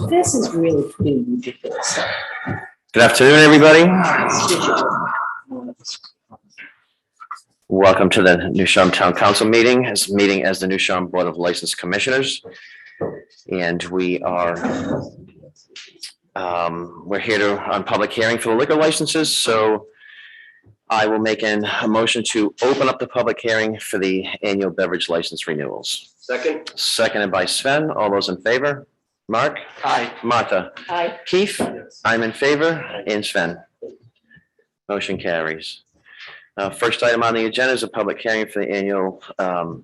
This is really pretty ridiculous. Good afternoon, everybody. Welcome to the New Shum Town Council meeting as the New Shum Board of License Commissioners. And we are, we're here on public hearing for the liquor licenses. So I will make a motion to open up the public hearing for the annual beverage license renewals. Second. Seconded by Sven. All those in favor? Mark? Aye. Martha? Hi. Keith? I'm in favor, and Sven. Motion carries. First item on the agenda is a public hearing for the annual, to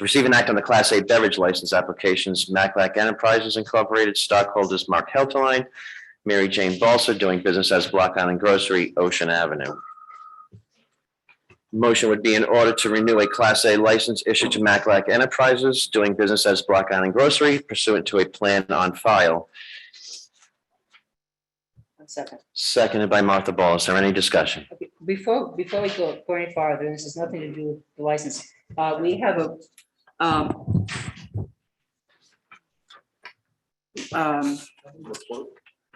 receive and act on the Class A beverage license applications, Maclac Enterprises Incorporated, stockholders Mark Helterline, Mary Jane Balser, doing business as Block Island Grocery, Ocean Avenue. Motion would be in order to renew a Class A license issued to Maclac Enterprises, doing business as Block Island Grocery, pursuant to a plan on file. One second. Seconded by Martha Ball. Is there any discussion? Okay, Before we go any farther, this has nothing to do with the license. We have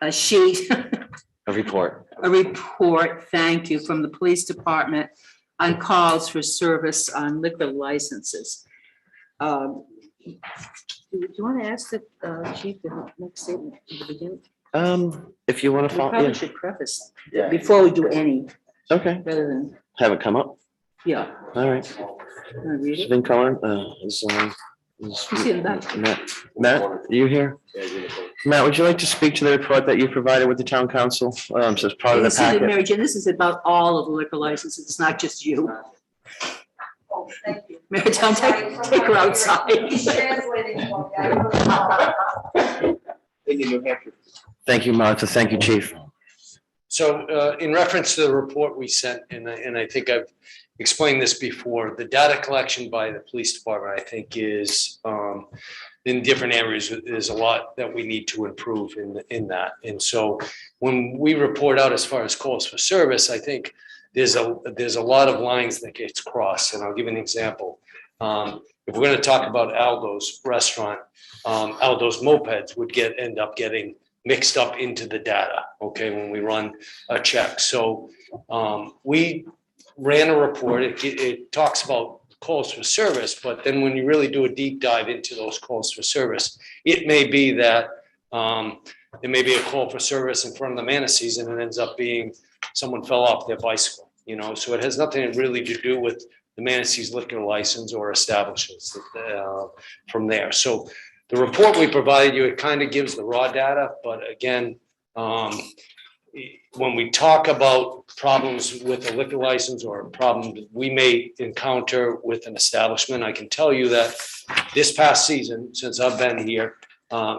a sheet, A report. a report, thank you, from the police department on calls for service on liquor licenses. Do you want to ask the chief the next statement at the beginning? If you want to We follow, probably yeah, should preface before we do any, okay, rather than, have it come up. yeah. All right. Wanna read it? Vin Cohen, is Who's in that? Matt, are you here? Matt, would you like to speak to the report that you provided with the town council? So it's part of the This is, packet. Mary Jane, this is about all of the liquor licenses, it's not just you. Oh, thank you. Mary Jane, take her outside. Thank you, Martha. Thank you, chief. So in reference to the report we sent, and I think I've explained this before, the data collection by the police department, I think, is in different areas, there's a lot that we need to improve in that. And so when we report out as far as calls for service, I think there's a lot of lines that gets crossed. And I'll give an example. If we're going to talk about Aldo's restaurant, Aldo's mopeds would end up getting mixed up into the data, okay, when we run a check. So we ran a report. It talks about calls for service, but then when you really do a deep dive into those calls for service, it may be that there may be a call for service in front of the Manassas and it ends up being someone fell off their bicycle, you know, so it has nothing really to do with the Manassas liquor license or establishments from there. So the report we provided you, it kind of gives the raw data, but again, when we talk about problems with a liquor license or a problem that we may encounter with an establishment, I can tell you that this past season, since I've been here,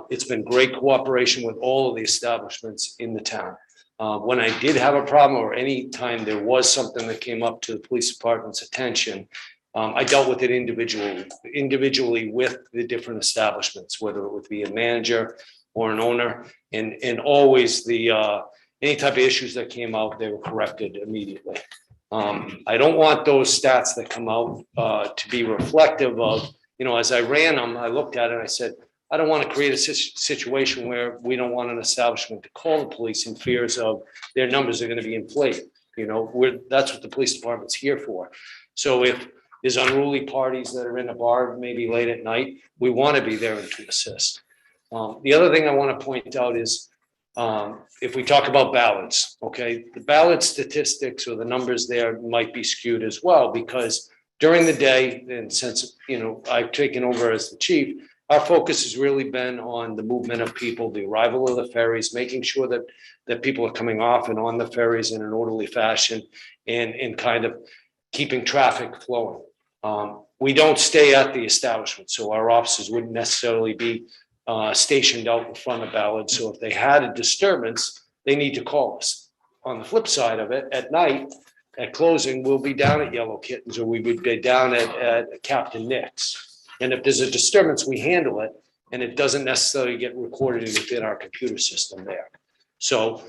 it's been great cooperation with all of the establishments in the town. When I did have a problem or any time there was something that came up to the police department's attention, I dealt with it individually with the different establishments, whether it would be a manager or an owner, and always any type of issues that came out, they were corrected immediately. I don't want those stats that come out to be reflective of, you know, as I ran them, I looked at it and I said, I don't want to create a situation where we don't want an establishment to call the police in fears of their numbers are going to be inflated. You know, that's what the police department's here for. So if there's unruly parties that are in a bar, maybe late at night, we want to be there to assist. The other thing I want to point out is If we talk about ballots, okay, the ballot statistics or the numbers there might be skewed as well, because during the day, and since, I've taken over as the chief, our focus has really been on the movement of people, the arrival of the ferries, making sure that people are coming off and on the ferries in an orderly fashion and kind of keeping traffic flowing. We don't stay at the establishment, so our officers wouldn't necessarily be stationed out in front of Ballard. So if they had a disturbance, they need to call us. On the flip side of it, at night, at closing, we'll be down at Yellow Kittens, or we would be down at Captain Nick's. And if there's a disturbance, we handle it, and it doesn't necessarily get recorded within our computer system there. So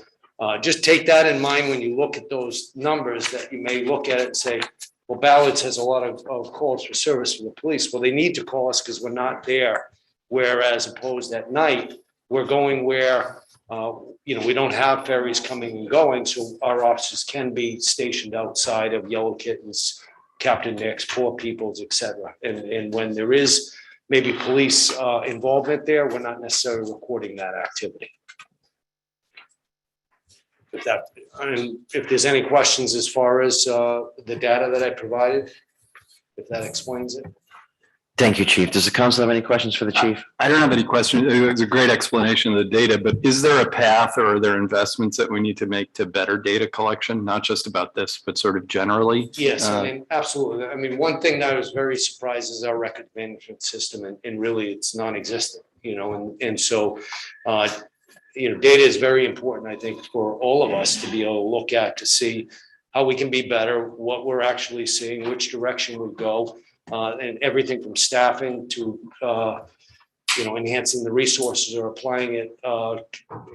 just take that in mind when you look at those numbers, that you may look at it and say, well, Ballards has a lot of calls for service for the police. Well, they need to call us because we're not there. Whereas opposed at night, we're going where, we don't have ferries coming and going. So our officers can be stationed outside of Yellow Kittens, Captain Nick's, Poor People's, et cetera. And when there is maybe police involvement there, we're not necessarily recording that activity. If there's any questions as far as the data that I provided, if that explains it. Thank you, Chief. Does the council have any questions for the chief? I don't have any questions. It was a great explanation of the data, but is there a path or are there investments that we need to make to better data collection? Not just about this, but sort of generally? Yes, absolutely. One thing that I was very surprised is our record management system, and really it's non-existent, and so, data is very important, I think, for all of us to be able to look at to see how we can be better, what we're actually seeing, which direction we go. And everything from staffing to, enhancing the resources or applying it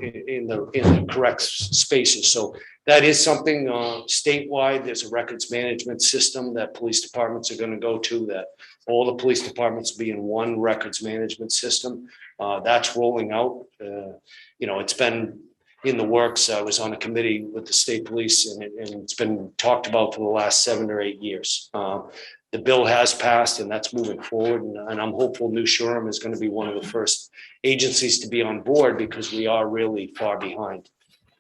in the correct spaces. So that is something statewide. There's a records management system that police departments are going to go to, that all the police departments be in one records management system. That's rolling out. It's been in the works. I was on a committee with the state police, and it's been talked about for the last 7 or 8 years. The bill has passed, and that's moving forward. And I'm hopeful New Shoreham is going to be one of the first agencies to be on board, because we are really far behind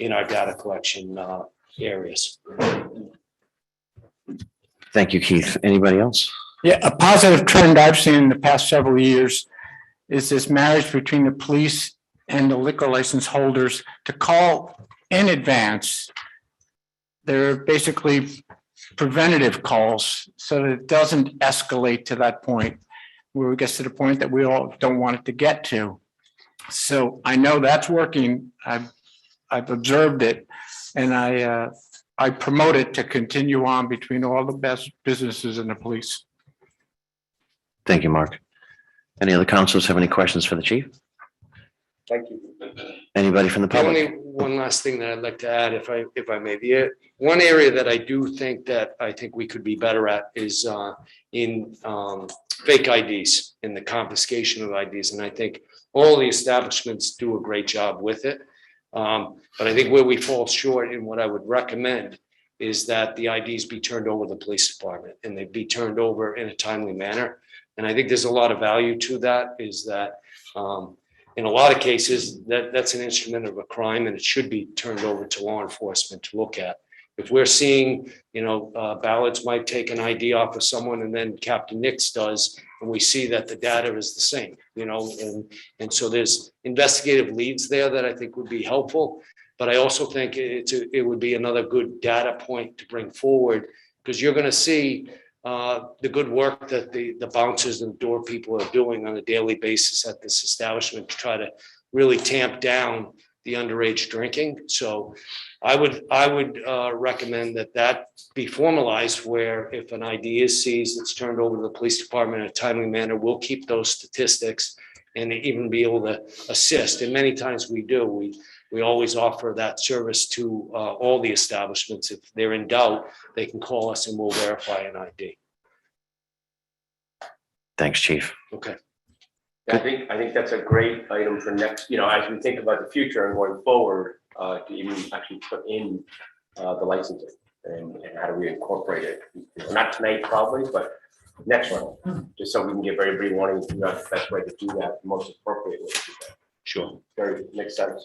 in our data collection areas. Thank you, Keith. Anybody else? Yeah, a positive trend I've seen in the past several years is this marriage between the police and the liquor license holders to call in advance. They're basically preventative calls, so that it doesn't escalate to that point where it gets to the point that we all don't want it to get to. So I know that's working. I've observed it, and I promote it to continue on between all the best businesses and the police. Thank you, Mark. Any other councilors have any questions for the chief? Thank you. Anybody from the public? Only one last thing that I'd like to add, if I may. One area that I think we could be better at is in fake IDs, in the confiscation of IDs. And I think all the establishments do a great job with it. But I think where we fall short, and what I would recommend, is that the IDs be turned over to the police department, and they be turned over in a timely manner. And I think there's a lot of value to that, is that in a lot of cases, that's an instrument of a crime, and it should be turned over to law enforcement to look at. If we're seeing, ballots might take an ID off of someone, and then Captain Nick's does, and we see that the data is the same, and so there's investigative leads there that I think would be helpful. But I also think it would be another good data point to bring forward, because you're going to see the good work that the bouncers and door people are doing on a daily basis at this establishment to try to really tamp down the underage drinking. So I would recommend that be formalized, where if an ID is seized, it's turned over to the police department in a timely manner. We'll keep those statistics and even be able to assist. And many times we do. We always offer that service to all the establishments. If they're in doubt, they can call us and we'll verify an ID. Thanks, Chief. Okay. I think that's a great item for next, as we think about the future and going forward, to even actually put in the licensing and how do we incorporate it? Not tonight probably, but next one, just so we can give everybody warning, the best way to do that, the most appropriate way to do that. Sure. Very makes sense.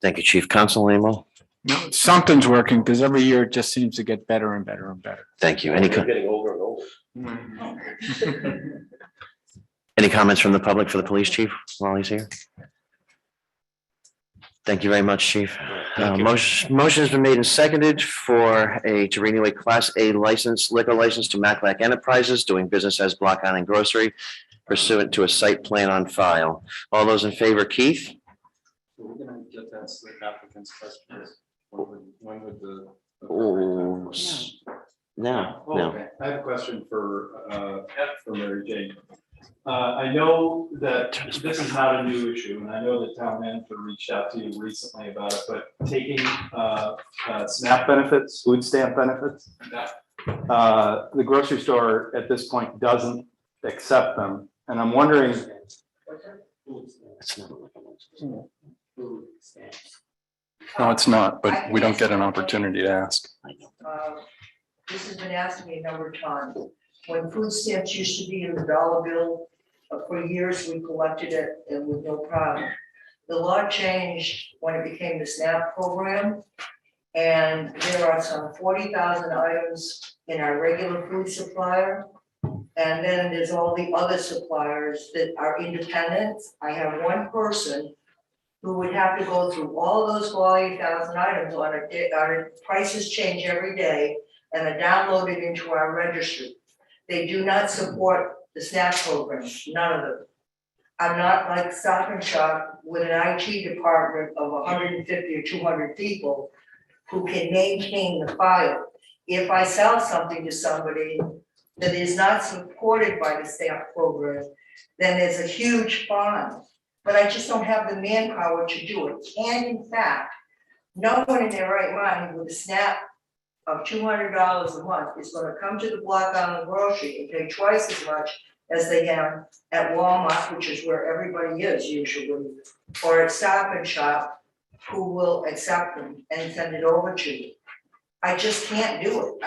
Thank you, Chief. Counsel Amo. No, something's working because every year it just seems to get better and better and better. Thank you. We're getting older and older. Any comments from the public for the police chief while he's here? Thank you very much, Chief. Motion has been made and seconded to renew a Class A liquor license to Maclac Enterprises doing business as Block Island Grocery pursuant to a site plan on file. All those in favor, Keith? We're gonna get that to the applicant's questions. When would the? Oh, no. Okay. I have a question for Mary Jane. I know that this is not a new issue, and I know that town manager reached out to you recently about it, but taking SNAP benefits, food stamp benefits, the grocery store at this point doesn't accept them, and I'm wondering. No, it's not, but we don't get an opportunity to ask. This has been asked me a number of times. When food stamps used to be in the dollar bill, for years we collected it and with no problem. The law changed when it became the SNAP program. And there are some 40,000 items in our regular food supplier. And then there's all the other suppliers that are independent. I have one person who would have to go through all those 40,000 items on our prices change every day, and are downloaded into our registry. They do not support the SNAP program, none of them. I'm not like Stop and Shop with an IT department of 150 or 200 people who can maintain the file. If I sell something to somebody that is not supported by the SNAP program, then there's a huge fine. But I just don't have the manpower to do it. And in fact, no one in their right mind with a SNAP of $200 a month is gonna come to the Block Island Grocery and pay twice as much as they can at Walmart, which is where everybody is usually, or at Stop and Shop, who will accept them and send it over to you. I just can't do it.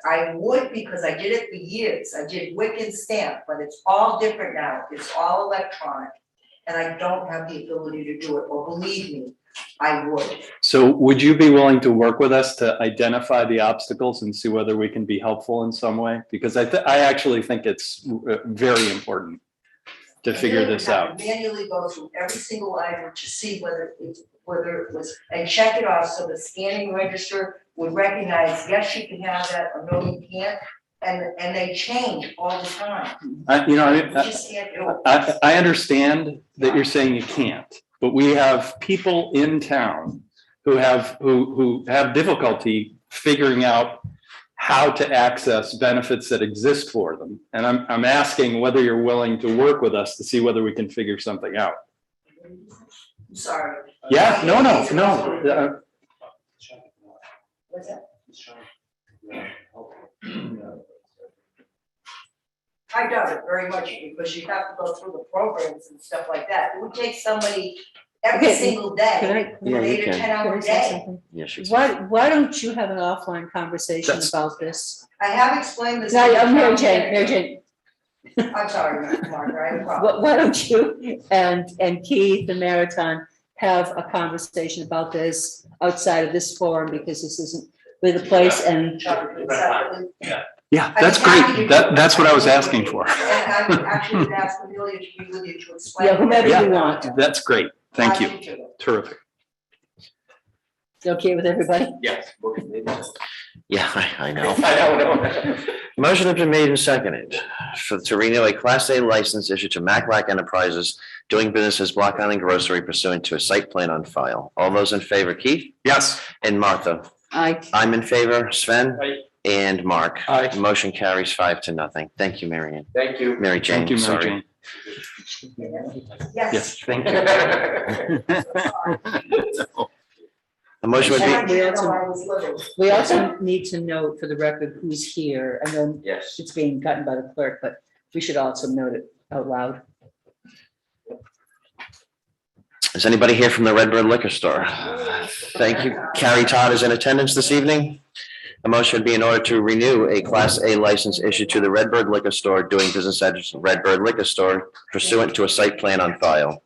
I would because I did it for years. I did WIC and stamp, but it's all different now. It's all electronic. And I don't have the ability to do it, or believe me, I would. So would you be willing to work with us to identify the obstacles and see whether we can be helpful in some way? Because I actually think it's very important to figure this out. Manually go through every single item to see whether it was, and check it off, so the scanning register would recognize, yes, you can have that, or no, you can't. And they change all the time. You just can't do it. I understand that you're saying you can't, but we have people in town who have difficulty figuring out how to access benefits that exist for them. And I'm asking whether you're willing to work with us to see whether we can figure something out. I'm sorry. Yeah, no. What's that? I doubt it very much, because you have to go through the programs and stuff like that. It would take somebody every Okay, single day, Can I, Yeah, you 8 or can. 10 hour can I say day. something? Yes, she- Why don't you have an offline conversation That's- about this? I have explained this. No, to the Mary town Jane, manager. I'm sorry, Margaret, I have a problem. why don't you and Keith and Marathon have a conversation about this outside of this forum, because this isn't really the place, and Separately. Yeah, that's great. That's what I was asking for. And I would actually ask Amelia to be with you to explain. yeah, whomever Yeah. you want. That's great. Thank you. Happy to. Terrific. You okay with everybody? Yes. Yeah, I know. I know. Motion has been made and seconded to renew a Class A license issued to Maclac Enterprises doing business as Block Island Grocery pursuant to a site plan on file. All those in favor, Keith Yes. and Martha? I'm in favor, Sven Aye. and Mark. Aye. Motion carries 5-0. Thank you, Mary Ann. Thank you. Mary Jane, Thank you, Mary sorry. Jane. Yes. Yes, thank you. A motion would be, We I also- was little. We also need to note for the record who's here. I know Yes. it's being gotten by the clerk, but we should also note it out loud. is anybody here from the Redbird Liquor Store? Thank you. Carrie Todd is in attendance this evening. A motion would be in order to renew a Class A license issued to the Redbird Liquor Store doing business as Redbird Liquor Store pursuant to a site plan on file.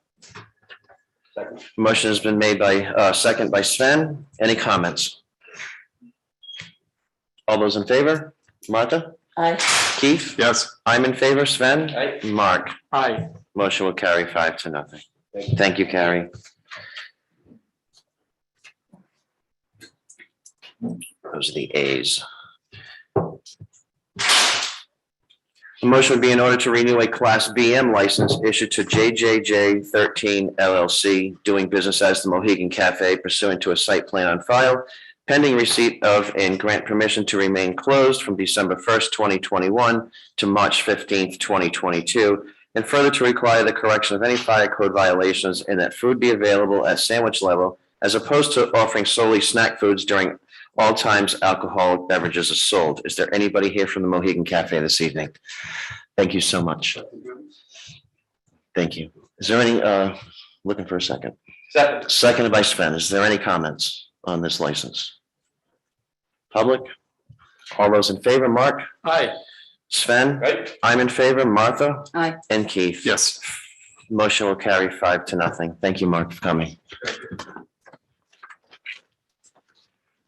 Second. Motion has been made by, second by Sven. Any comments? All those in favor? Martha? Aye. Keith? Yes. I'm in favor. Sven? Aye. Mark? Aye. Motion will carry 5-0. Thank you. Thank you, Carrie. Those are the As. The motion would be in order to renew a Class BM license issued to JJJ 13 LLC, doing business as the Mohegan Cafe pursuant to a site plan on file, pending receipt of and grant permission to remain closed from December 1st, 2021 to March 15th, 2022, and further to require the correction of any fire code violations and that food be available at sandwich level as opposed to offering solely snack foods during all times alcoholic beverages are sold. Is there anybody here from the Mohegan Cafe this evening? Thank you so much. Thank you. Is there any, looking for a second? Second. Seconded by Sven. Is there any comments on this license? Public? All those in favor, Mark? Aye. Sven? Right? I'm in favor. Martha? Aye. And Keith? Yes. Motion will carry 5-0. Thank you, Mark, for coming.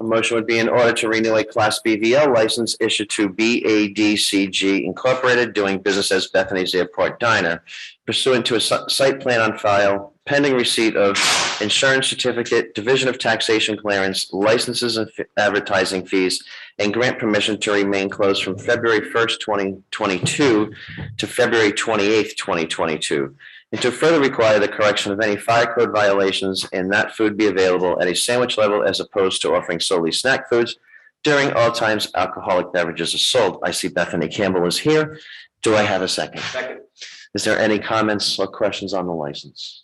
A motion would be in order to renew a Class BVL license issued to BADCG Incorporated, doing business as Bethany's Airport Diner, pursuant to a site plan on file, pending receipt of insurance certificate, division of taxation clearance, licenses and advertising fees, and grant permission to remain closed from February 1st, 2022 to February 28th, 2022. And to further require the correction of any fire code violations and that food be available at a sandwich level as opposed to offering solely snack foods during all times alcoholic beverages are sold. I see Bethany Campbell is here. Do I have a second? Second. Is there any comments or questions on the license?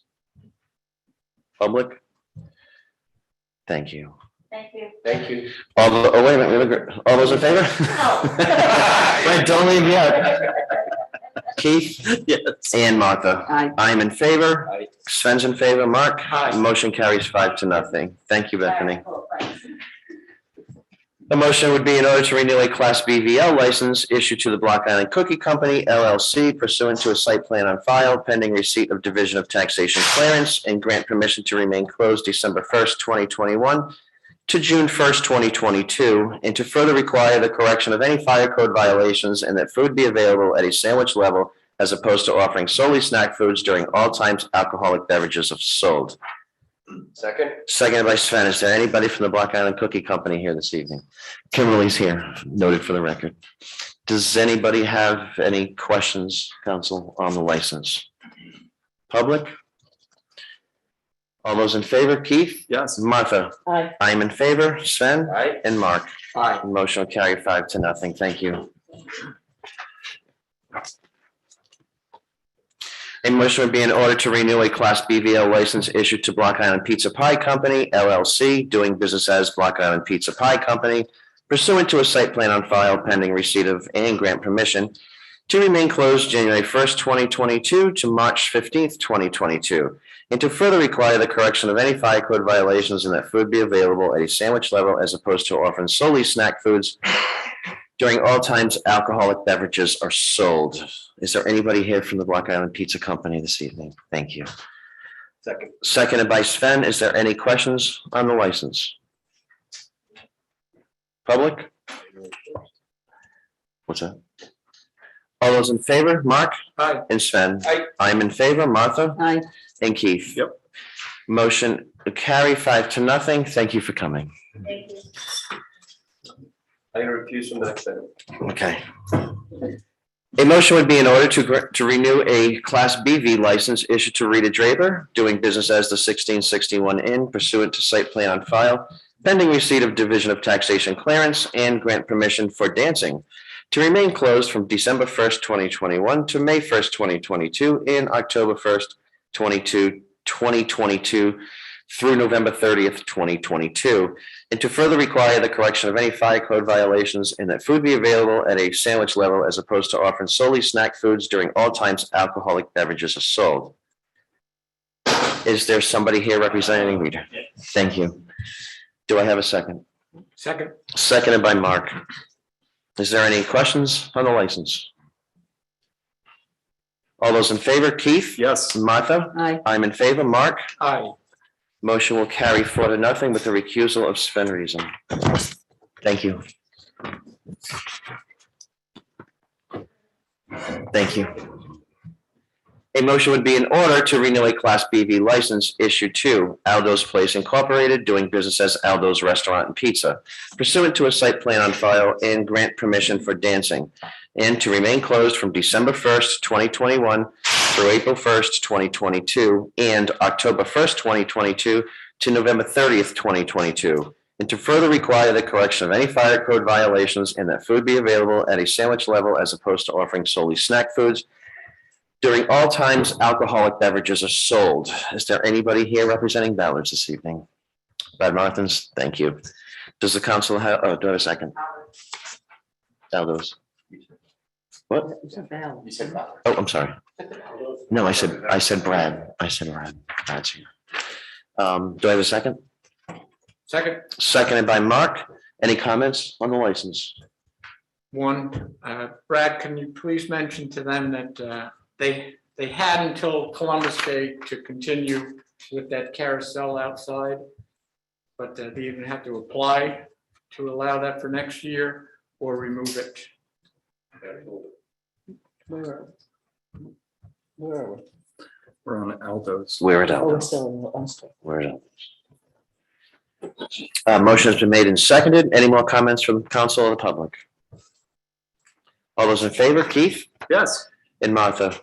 Public? Thank you. Thank you. Thank you. Oh, wait a minute. All those in favor? Wait, don't leave yet. Keith? Yes. And Martha? Aye. I'm in favor. Aye. Sven's in favor. Mark? Aye. Motion carries 5-0. Thank you, Bethany. The motion would be in order to renew a Class BVL license issued to the Block Island Cookie Company LLC pursuant to a site plan on file, pending receipt of Division of Taxation clearance and grant permission to remain closed December 1st, 2021 to June 1st, 2022, and to further require the correction of any fire code violations and that food be available at a sandwich level as opposed to offering solely snack foods during all times alcoholic beverages are sold. Second. Seconded by Sven. Is there anybody from the Block Island Cookie Company here this evening? Kimberly's here, noted for the record. Does anybody have any questions, council, on the license? Public? All those in favor, Keith? Yes. Martha? Aye. I'm in favor. Sven? Aye. And Mark? Aye. Motion will carry 5-0. Thank you. A motion would be in order to renew a Class BVL license issued to Block Island Pizza Pie Company LLC, doing business as Block Island Pizza Pie Company, pursuant to a site plan on file pending receipt of and grant permission to remain closed January 1st, 2022 to March 15th, 2022, and to further require the correction of any fire code violations and that food be available at a sandwich level as opposed to offering solely snack foods during all times alcoholic beverages are sold. Is there anybody here from the Block Island Pizza Company this evening? Thank you. Second. Seconded by Sven. Is there any questions on the license? Public? What's that? All those in favor, Mark? Aye. And Sven? Aye. I'm in favor, Martha? Aye. And Keith? Yep. Motion to carry 5-0. Thank you for coming. Thank you. I'm going to refuse from the next item. Okay. A motion would be in order to renew a Class BV license issued to Rita Draper, doing business as the 1661 Inn pursuant to site plan on file, pending receipt of Division of Taxation clearance and grant permission for dancing to remain closed from December 1st, 2021 to May 1st, 2022 and October 1st, 2022 through November 30th, 2022, and to further require the correction of any fire code violations and that food be available at a sandwich level as opposed to offering solely snack foods during all times alcoholic beverages are sold. Is there somebody here representing Rita? Thank you. Do I have a second? Second. Seconded by Mark. Is there any questions on the license? All those in favor, Keith? Yes. Martha? Aye. I'm in favor. Mark? Aye. Motion will carry 4-0 with the recusal of Sven Reason. Thank you. Thank you. A motion would be in order to renew a Class BV license issued to Aldo's Place Incorporated, doing business as Aldo's Restaurant and Pizza, pursuant to a site plan on file and grant permission for dancing, and to remain closed from December 1st, 2021 through April 1st, 2022, and October 1st, 2022 to November 30th, 2022, and to further require the correction of any fire code violations and that food be available at a sandwich level as opposed to offering solely snack foods. During all times, alcoholic beverages are sold. Is there anybody here representing Ballards this evening? Brad Martins, thank you. Does the council have, oh, do I have a second? Aldo's. What? You said that. Oh, I'm sorry. No, I said Brad. I said Brad. Brad's here. Do I have a second? Second. Seconded by Mark. Any comments on the license? One, Brad, can you please mention to them that they had until Columbus Day to continue with that carousel outside, but they even have to apply to allow that for next year or remove it. Where are we? We're on Aldo's. We're at Oh, we're Aldo. still in Ulster. We're at Aldo. Motion has been made and seconded. Any more comments from council or the public? All those in favor, Keith Yes. and Martha?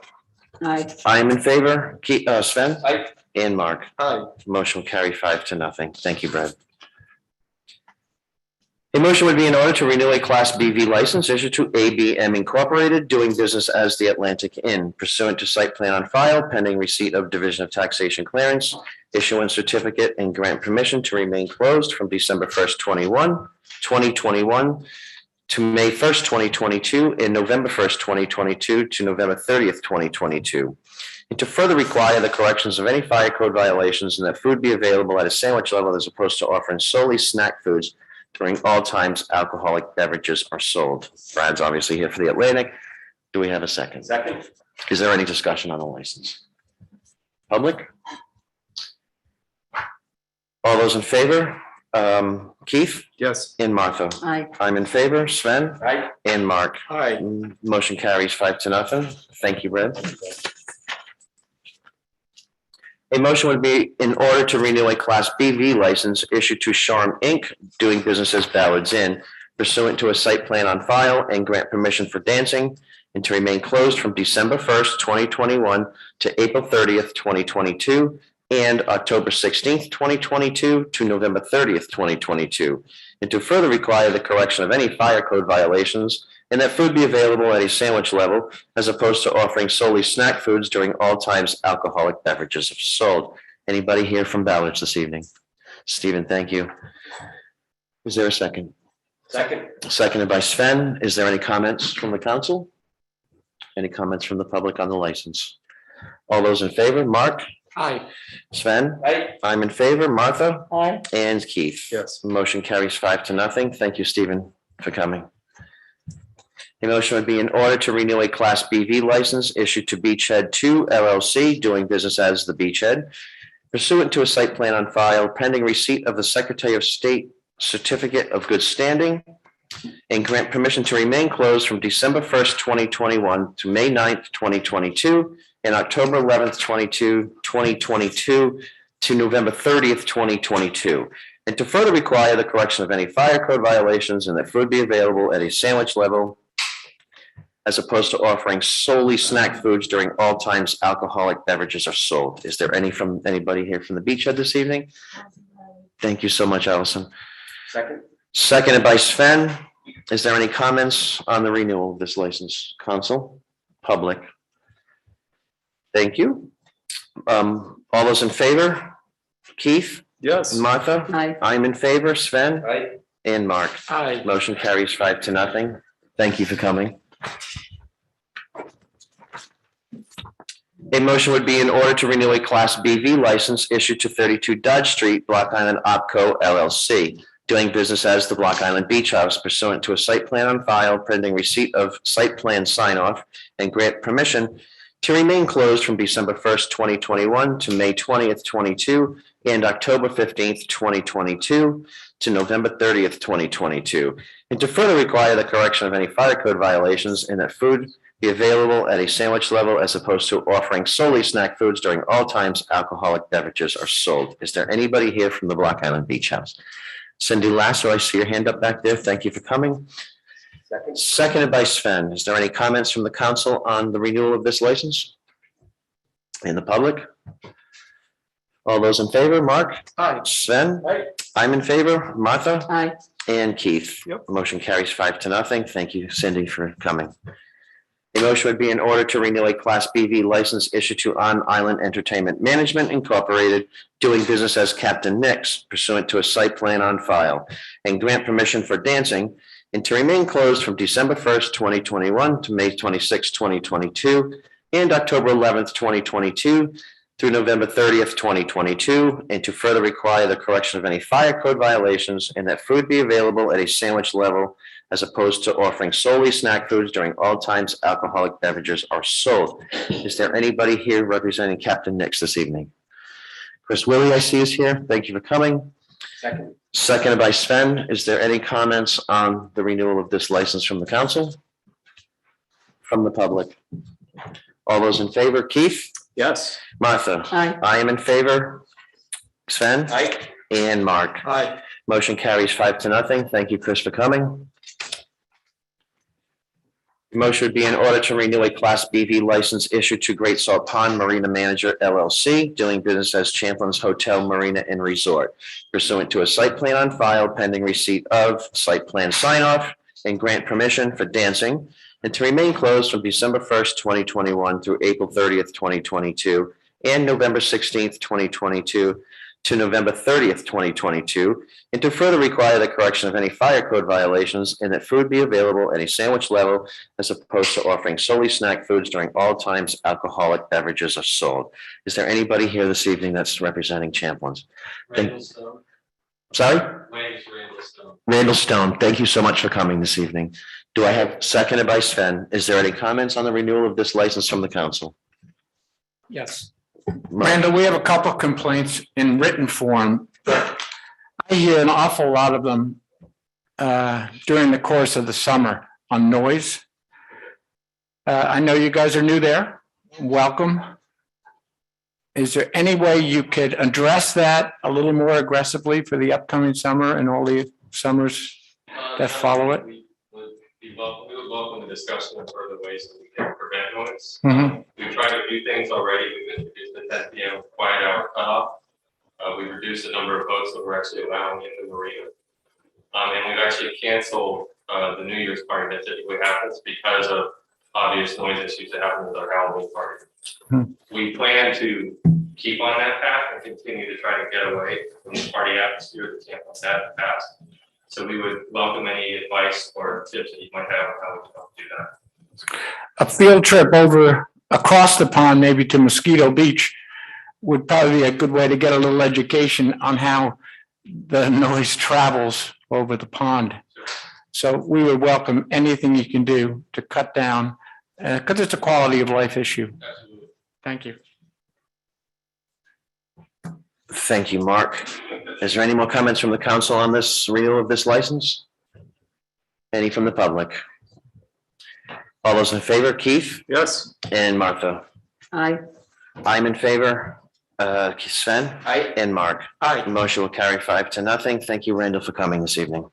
Aye. I am in favor. Keith, Sven? Aye. And Mark. Aye. Motion will carry 5-0. Thank you, Brad. A motion would be in order to renew a Class BV license issued to ABM Incorporated, doing business as the Atlantic Inn, pursuant to site plan on file, pending receipt of Division of Taxation clearance, issuance certificate, and grant permission to remain closed from December 1st, 2021 to May 1st, 2022, and November 1st, 2022 to November 30th, 2022. And to further require the corrections of any fire code violations and that food be available at a sandwich level as opposed to offering solely snack foods during all times alcoholic beverages are sold. Brad's obviously here for the Atlantic. Do we have a second? Second. Is there any discussion on the license? Public? All those in favor? Keith Yes. and Martha? Aye. I'm in favor. Sven Aye. and Mark? Aye. Motion carries 5-0. Thank you, Brad. A motion would be in order to renew a Class BV license issued to Sharm Inc., doing business as Ballards Inn, pursuant to a site plan on file and grant permission for dancing, and to remain closed from December 1st, 2021 to April 30th, 2022, and October 16th, 2022 to November 30th, 2022, and to further require the correction of any fire code violations and that food be available at a sandwich level as opposed to offering solely snack foods during all times alcoholic beverages are sold. Anybody here from Ballards this evening? Stephen, thank you. Is there a second? Second. Seconded by Sven. Is there any comments from the council? Any comments from the public on the license? All those in favor, Mark, Aye. Sven, Aye. I'm in favor, Martha, Aye. and Keith. Yes. Motion carries 5-0. Thank you, Stephen, for coming. A motion would be in order to renew a Class BV license issued to Beachhead 2 LLC, doing business as the Beachhead, pursuant to a site plan on file, pending receipt of the Secretary of State Certificate of Good Standing, and grant permission to remain closed from December 1st, 2021 to May 9th, 2022, and October 11th, 2022 to November 30th, 2022. And to further require the correction of any fire code violations and that food be available at a sandwich level as opposed to offering solely snack foods during all times alcoholic beverages are sold. Is there anybody here from the Beachhead this evening? Thank you so much, Allison. Second. Seconded by Sven. Is there any comments on the renewal of this license? Council, public? Thank you. All those in favor? Keith, Yes. Martha? Aye. I'm in favor. Sven Aye. and Mark. Aye. Motion carries 5-0. Thank you for coming. A motion would be in order to renew a Class BV license issued to 32 Dodge Street, Block Island Opco LLC, doing business as the Block Island Beach House, pursuant to a site plan on file, pending receipt of site plan sign-off and grant permission to remain closed from December 1st, 2021 to May 20th, 22, and October 15th, 2022 to November 30th, 2022, and to further require the correction of any fire code violations and that food be available at a sandwich level as opposed to offering solely snack foods during all times alcoholic beverages are sold. Is there anybody here from the Block Island Beach House? Cindy Lasso, I see your hand up back there. Thank you for coming. Second. Seconded by Sven. Is there any comments from the council on the renewal of this license? In the public? All those in favor, Mark? Aye. Sven? Aye. I'm in favor. Martha? Aye. And Keith? Yep. Motion carries 5-0. Thank you, Cindy, for coming. A motion would be in order to renew a Class BV license issued to On Island Entertainment Management Incorporated, doing business as Captain Nick's pursuant to a site plan on file, and grant permission for dancing, and to remain closed from December 1st, 2021 to May 26, 2022, and October 11th, 2022 through November 30th, 2022, and to further require the correction of any fire code violations and that food be available at a sandwich level as opposed to offering solely snack foods during all times alcoholic beverages are sold. Is there anybody here representing Captain Nick's this evening? Chris Willie, I see is here. Thank you for coming. Second. Seconded by Sven. Is there any comments on the renewal of this license from the council? From the public? All those in favor? Keith? Yes. Martha? Aye. I am in favor. Sven? Aye. And Mark? Aye. Motion carries 5-0. Thank you, Chris, for coming. Motion would be in order to renew a Class BV license issued to Great Salt Pond Marina Manager LLC, doing business as Champlin's Hotel Marina and Resort, pursuant to a site plan on file pending receipt of site plan sign-off and grant permission for dancing, and to remain closed from December 1st, 2021 through April 30th, 2022, and November 16th, 2022 to November 30th, 2022, and to further require the correction of any fire code violations and that food be available at a sandwich level as opposed to offering solely snack foods during all times alcoholic beverages are sold. Is there anybody here this evening that's representing Champlin's? Randall Stone. Sorry? My name is Randall Stone. Randall Stone, thank you so much for coming this evening. Do I have, seconded by Sven, is there any comments on the renewal of this license from the council? Yes. Mark? Randall, we have a couple complaints in written form. I hear an awful lot of them during the course of the summer on noise. I know you guys are new there. Welcome. Is there any way you could address that a little more aggressively for the upcoming summer and all the summers that follow it? We would welcome the discussion of further ways that we can prevent noise. Mhm. We've tried a few things already. We've introduced the 10 p.m. quiet hour cutoff. We've reduced the number of boats that we're actually allowing in the marina. And we've actually canceled the New Year's party that typically happens because of obvious noise issues that happen with our Halloween party. We plan to keep on that path and continue to try to get away from the party atmosphere that Tampa had in the past. So we would welcome any advice or tips that you might have on how we can help do that. A field trip over across the pond, maybe to Mosquito Beach, would probably be a good way to get a little education on how the noise travels over the pond. So we would welcome anything you can do to cut down, because it's a quality of life issue. Absolutely. Thank you. Thank you, Mark. Is there any more comments from the council on this renewal of this license? Any from the public? All those in favor, Keith Yes. and Martha? Aye. I'm in favor. Sven Aye. and Mark. Aye. Motion will carry 5-0. Thank you, Randall, for coming this evening.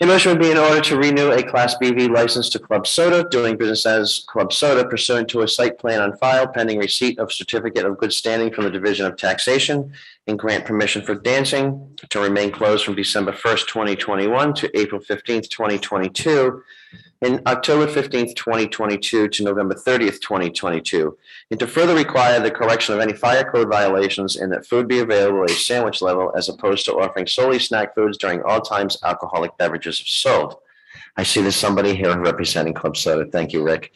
A motion would be in order to renew a Class BV license to Club Soda, doing business as Club Soda pursuant to a site plan on file pending receipt of certificate of good standing from the Division of Taxation, and grant permission for dancing to remain closed from December 1st, 2021 to April 15th, 2022, and October 15th, 2022 to November 30th, 2022, and to further require the correction of any fire code violations and that food be available at a sandwich level as opposed to offering solely snack foods during all times alcoholic beverages are sold. I see there's somebody here representing Club Soda. Thank you, Rick.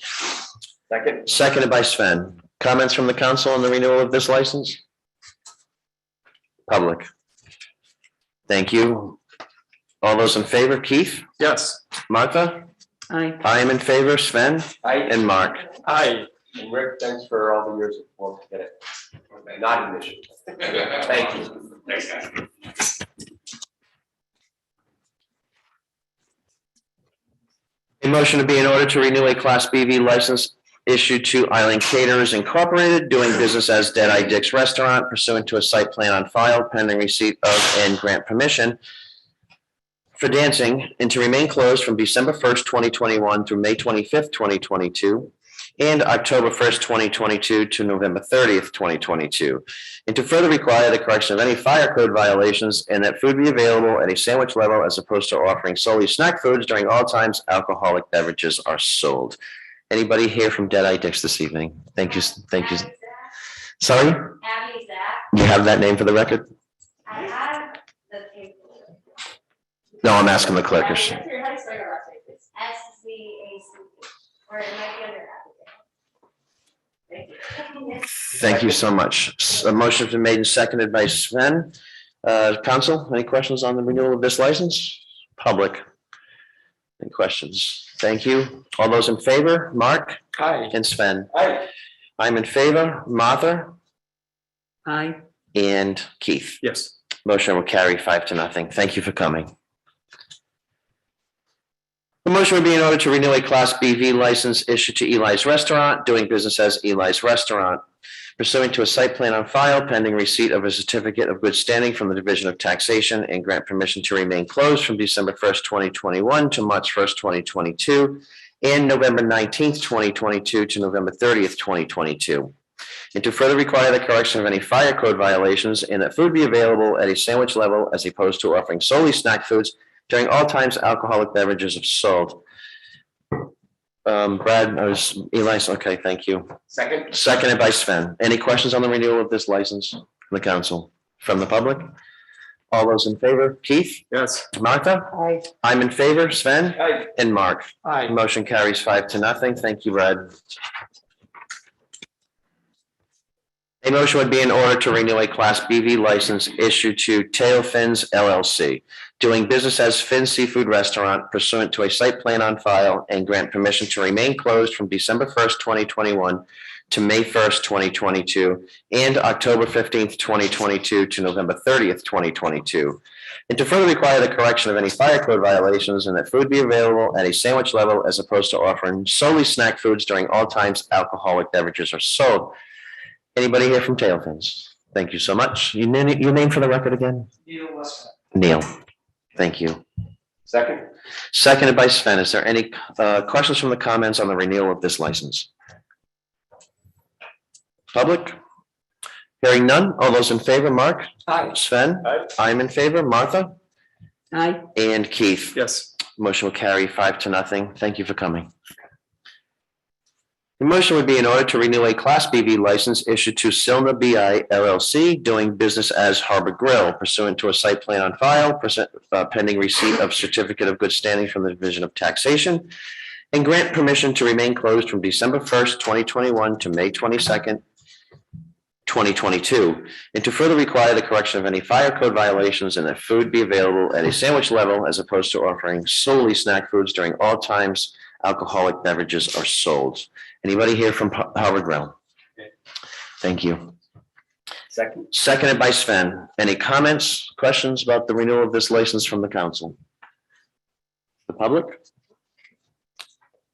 Second. Seconded by Sven. Comments from the council on the renewal of this license? Public. Thank you. All those in favor, Keith? Yes. Martha? Aye. I am in favor. Sven Aye. and Mark. Aye. And Rick, thanks for all the years of work to get it. Not an issue. Thank you. Thanks, guys. A motion to be in order to renew a Class BV license issued to Island Caterers Incorporated, doing business as Dead Eye Dick's Restaurant pursuant to a site plan on file pending receipt of and grant permission for dancing, and to remain closed from December 1st, 2021 through May 25th, 2022, and October 1st, 2022 to November 30th, 2022, and to further require the correction of any fire code violations, and that food be available at a sandwich level as opposed to offering solely snack foods during all times alcoholic beverages are sold. Anybody here from Dead Eye Dick's this evening? Thank you, thank you. Sorry, Abby Zach, you have that name for the record? I have the paper. No, I'm asking the clerkers. How do you spell your last name, please? SZAC, or it might be under Abby. Thank you. Thank you so much. A motion has been made and seconded by Sven. Council, any questions on the renewal of this license? Public? Any questions? Thank you. All those in favor, Mark Hi. and Sven. Hi. I'm in favor, Martha Aye. and Keith. Yes. Motion will carry 5-0. Thank you for coming. The motion would be in order to renew a Class BV license issued to Eli's Restaurant, doing business as Eli's Restaurant, pursuant to a site plan on file pending receipt of a certificate of good standing from the Division of Taxation, and grant permission to remain closed from December 1st, 2021 to March 1st, 2022, and November 19th, 2022 to November 30th, 2022. And to further require the correction of any fire code violations, and that food be available at a sandwich level as opposed to offering solely snack foods during all times alcoholic beverages are sold. Brad, Eli's, okay, thank you. Second. Seconded by Sven. Any questions on the renewal of this license from the council, from the public? All those in favor, Keith, Yes. Martha? Aye. I'm in favor, Sven Hi. and Mark. Hi. Motion carries 5-0. Thank you, Brad. A motion would be in order to renew a Class BV license issued to Teo Fins LLC, doing business as Finn Seafood Restaurant pursuant to a site plan on file, and grant permission to remain closed from December 1st, 2021 to May 1st, 2022, and October 15th, 2022 to November 30th, 2022. And to further require the correction of any fire code violations, and that food be available at a sandwich level as opposed to offering solely snack foods during all times alcoholic beverages are sold. Anybody here from Teo Fins? Thank you so much. Your name for the record again? Neil Westcott. Neil. Thank you. Second. Seconded by Sven. Is there any questions from the comments on the renewal of this license? Public? Hearing none. All those in favor, Mark? Hi. Sven? Aye. I'm in favor. Martha? Aye. And Keith? Yes. Motion will carry 5-0. Thank you for coming. The motion would be in order to renew a Class BV license issued to Silna BI LLC, doing business as Harbor Grill, pursuant to a site plan on file, pending receipt of certificate of good standing from the Division of Taxation, and grant permission to remain closed from December 1st, 2021 to May 22nd, 2022, and to further require the correction of any fire code violations, and that food be available at a sandwich level as opposed to offering solely snack foods during all times alcoholic beverages are sold. Anybody here from Harbor Grill? Thank you. Second. Seconded by Sven. Any comments, questions about the renewal of this license from the council? The public?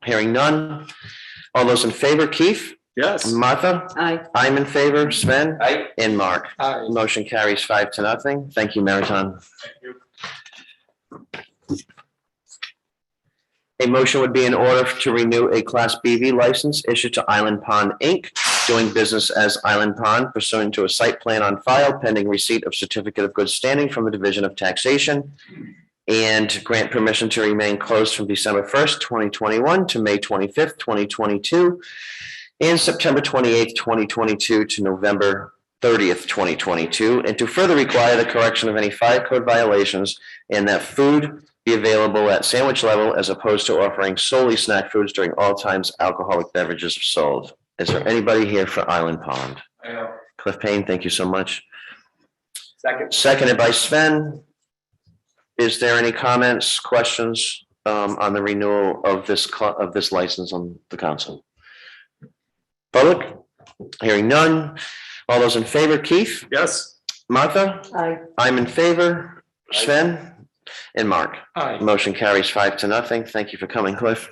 Hearing none. All those in favor, Keith? Yes. Martha? Aye. I'm in favor, Sven Aye. and Mark. Hi. Motion carries 5-0. Thank you, Meriton. Thank you. A motion would be in order to renew a Class BV license issued to Island Pond, Inc., doing business as Island Pond pursuant to a site plan on file pending receipt of certificate of good standing from the Division of Taxation, and grant permission to remain closed from December 1st, 2021 to May 25th, 2022, and September 28th, 2022 to November 30th, 2022, and to further require the correction of any fire code violations, and that food be available at sandwich level as opposed to offering solely snack foods during all times alcoholic beverages are sold. Is there anybody here for Island Pond? I know. Cliff Payne, thank you so much. Second. Seconded by Sven. Is there any comments, questions on the renewal of this license on the council? Public? Hearing none. All those in favor, Keith? Yes. Martha? Aye. I'm in favor. Sven? And Mark? Aye. Motion carries 5-0. Thank you for coming, Cliff.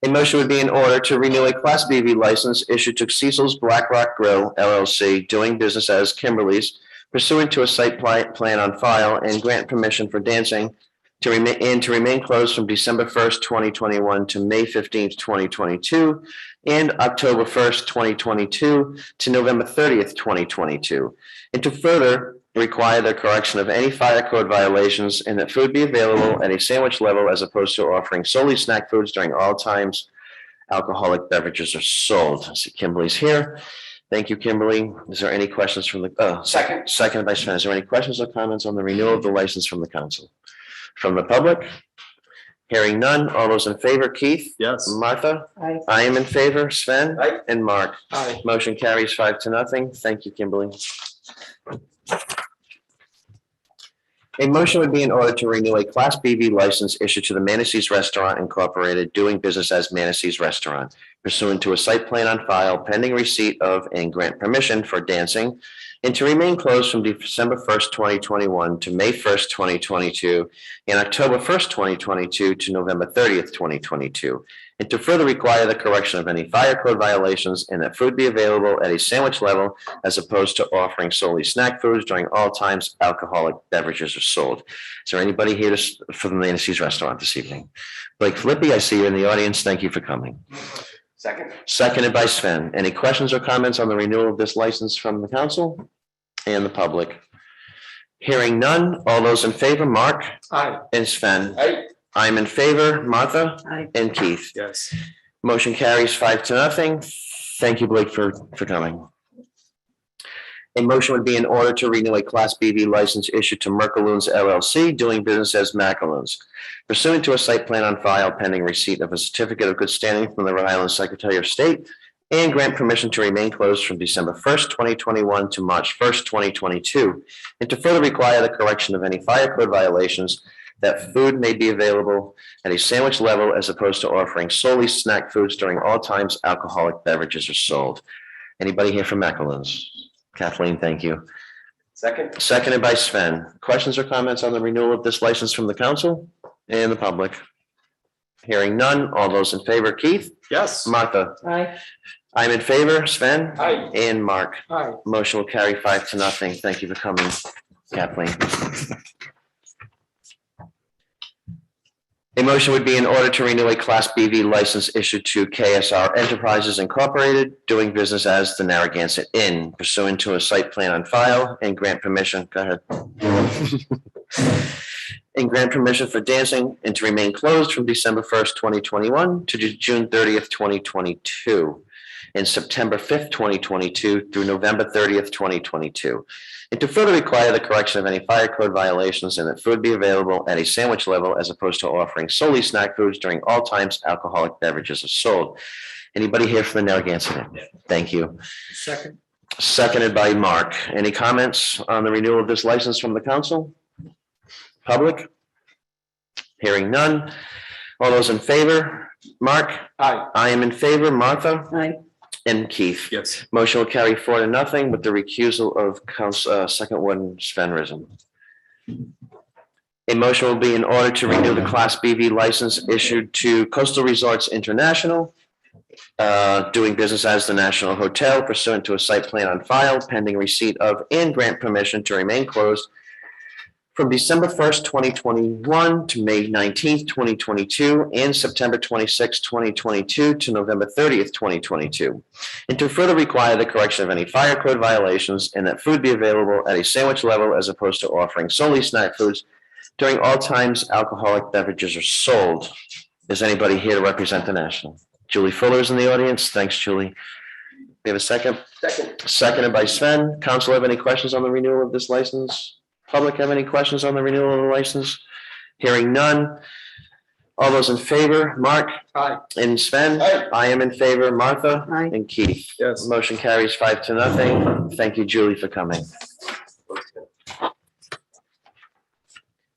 A motion would be in order to renew a Class BV license issued to Cecil's Black Rock Grill LLC, doing business as Kimberly's, pursuant to a site plan on file, and grant permission for dancing to remain closed from December 1st, 2021 to May 15th, 2022, and October 1st, 2022 to November 30th, 2022, and to further require the correction of any fire code violations, and that food be available at a sandwich level as opposed to offering solely snack foods during all times alcoholic beverages are sold. I see Kimberly's here. Thank you, Kimberly. Is there any questions from the, Second. second by Sven. Is there any questions or comments on the renewal of the license from the council? From the public? Hearing none. All those in favor, Keith? Yes. Martha? Aye. I am in favor. Sven? Aye. And Mark? Aye. Motion carries 5-0. Thank you, Kimberly. A motion would be in order to renew a Class BV license issued to the Manassas Restaurant Incorporated, doing business as Manassas Restaurant, pursuant to a site plan on file, pending receipt of and grant permission for dancing, and to remain closed from December 1st, 2021 to May 1st, 2022, and October 1st, 2022 to November 30th, 2022, and to further require the correction of any fire code violations, and that food be available at a sandwich level as opposed to offering solely snack foods during all times alcoholic beverages are sold. Is there anybody here for the Manassas Restaurant this evening? Blake Filippi, I see you in the audience. Thank you for coming. Second. Seconded by Sven. Any questions or comments on the renewal of this license from the council and the public? Hearing none. All those in favor, Mark Aye. and Sven. Aye. I'm in favor, Martha Aye. and Keith. Yes. Motion carries 5-0. Thank you, Blake, for coming. A motion would be in order to renew a Class BV license issued to Merkaloons LLC, doing business as Macaloons, pursuant to a site plan on file, pending receipt of a certificate of good standing from the Rhode Island Secretary of State, and grant permission to remain closed from December 1st, 2021 to March 1st, 2022, and to further require the correction of any fire code violations, that food may be available at a sandwich level as opposed to offering solely snack foods during all times alcoholic beverages are sold. Anybody here from Macaloons? Kathleen, thank you. Second. Seconded by Sven. Questions or comments on the renewal of this license from the council and the public? Hearing none. All those in favor, Keith? Yes. Martha? Aye. I'm in favor. Sven? Aye. And Mark? Aye. Motion will carry 5-0. Thank you for coming, Kathleen. A motion would be in order to renew a Class BV license issued to KSR Enterprises Incorporated, doing business as the Narragansett Inn, pursuant to a site plan on file, and grant permission. Go ahead. And grant permission for dancing, and to remain closed from December 1st, 2021 to June 30th, 2022, and September 5th, 2022 through November 30th, 2022. And to further require the correction of any fire code violations, and that food be available at a sandwich level as opposed to offering solely snack foods during all times alcoholic beverages are sold. Anybody here for the Narragansett Inn? Thank you. Second. Seconded by Mark. Any comments on the renewal of this license from the council? Public? Hearing none. All those in favor? Mark? Aye. I am in favor. Martha? Aye. And Keith? Yes. Motion will carry 4-0 with the recusal of second one, Sven Risen. A motion will be in order to renew the Class BV license issued to Coastal Resorts International, doing business as the National Hotel, pursuant to a site plan on file, pending receipt of and grant permission to remain closed from December 1st, 2021 to May 19th, 2022, and September 26th, 2022 to November 30th, 2022. And to further require the correction of any fire code violations, and that food be available at a sandwich level as opposed to offering solely snack foods during all times alcoholic beverages are sold. Is anybody here to represent the National? Julie Fuller is in the audience. Thanks, Julie. We have a second? Second. Seconded by Sven. Council have any questions on the renewal of this license? Public have any questions on the renewal of the license? Hearing none. All those in favor, Mark? Aye. And Sven? Aye. I am in favor, Martha? Aye. And Keith? Yes. Motion carries 5-0. Thank you, Julie, for coming.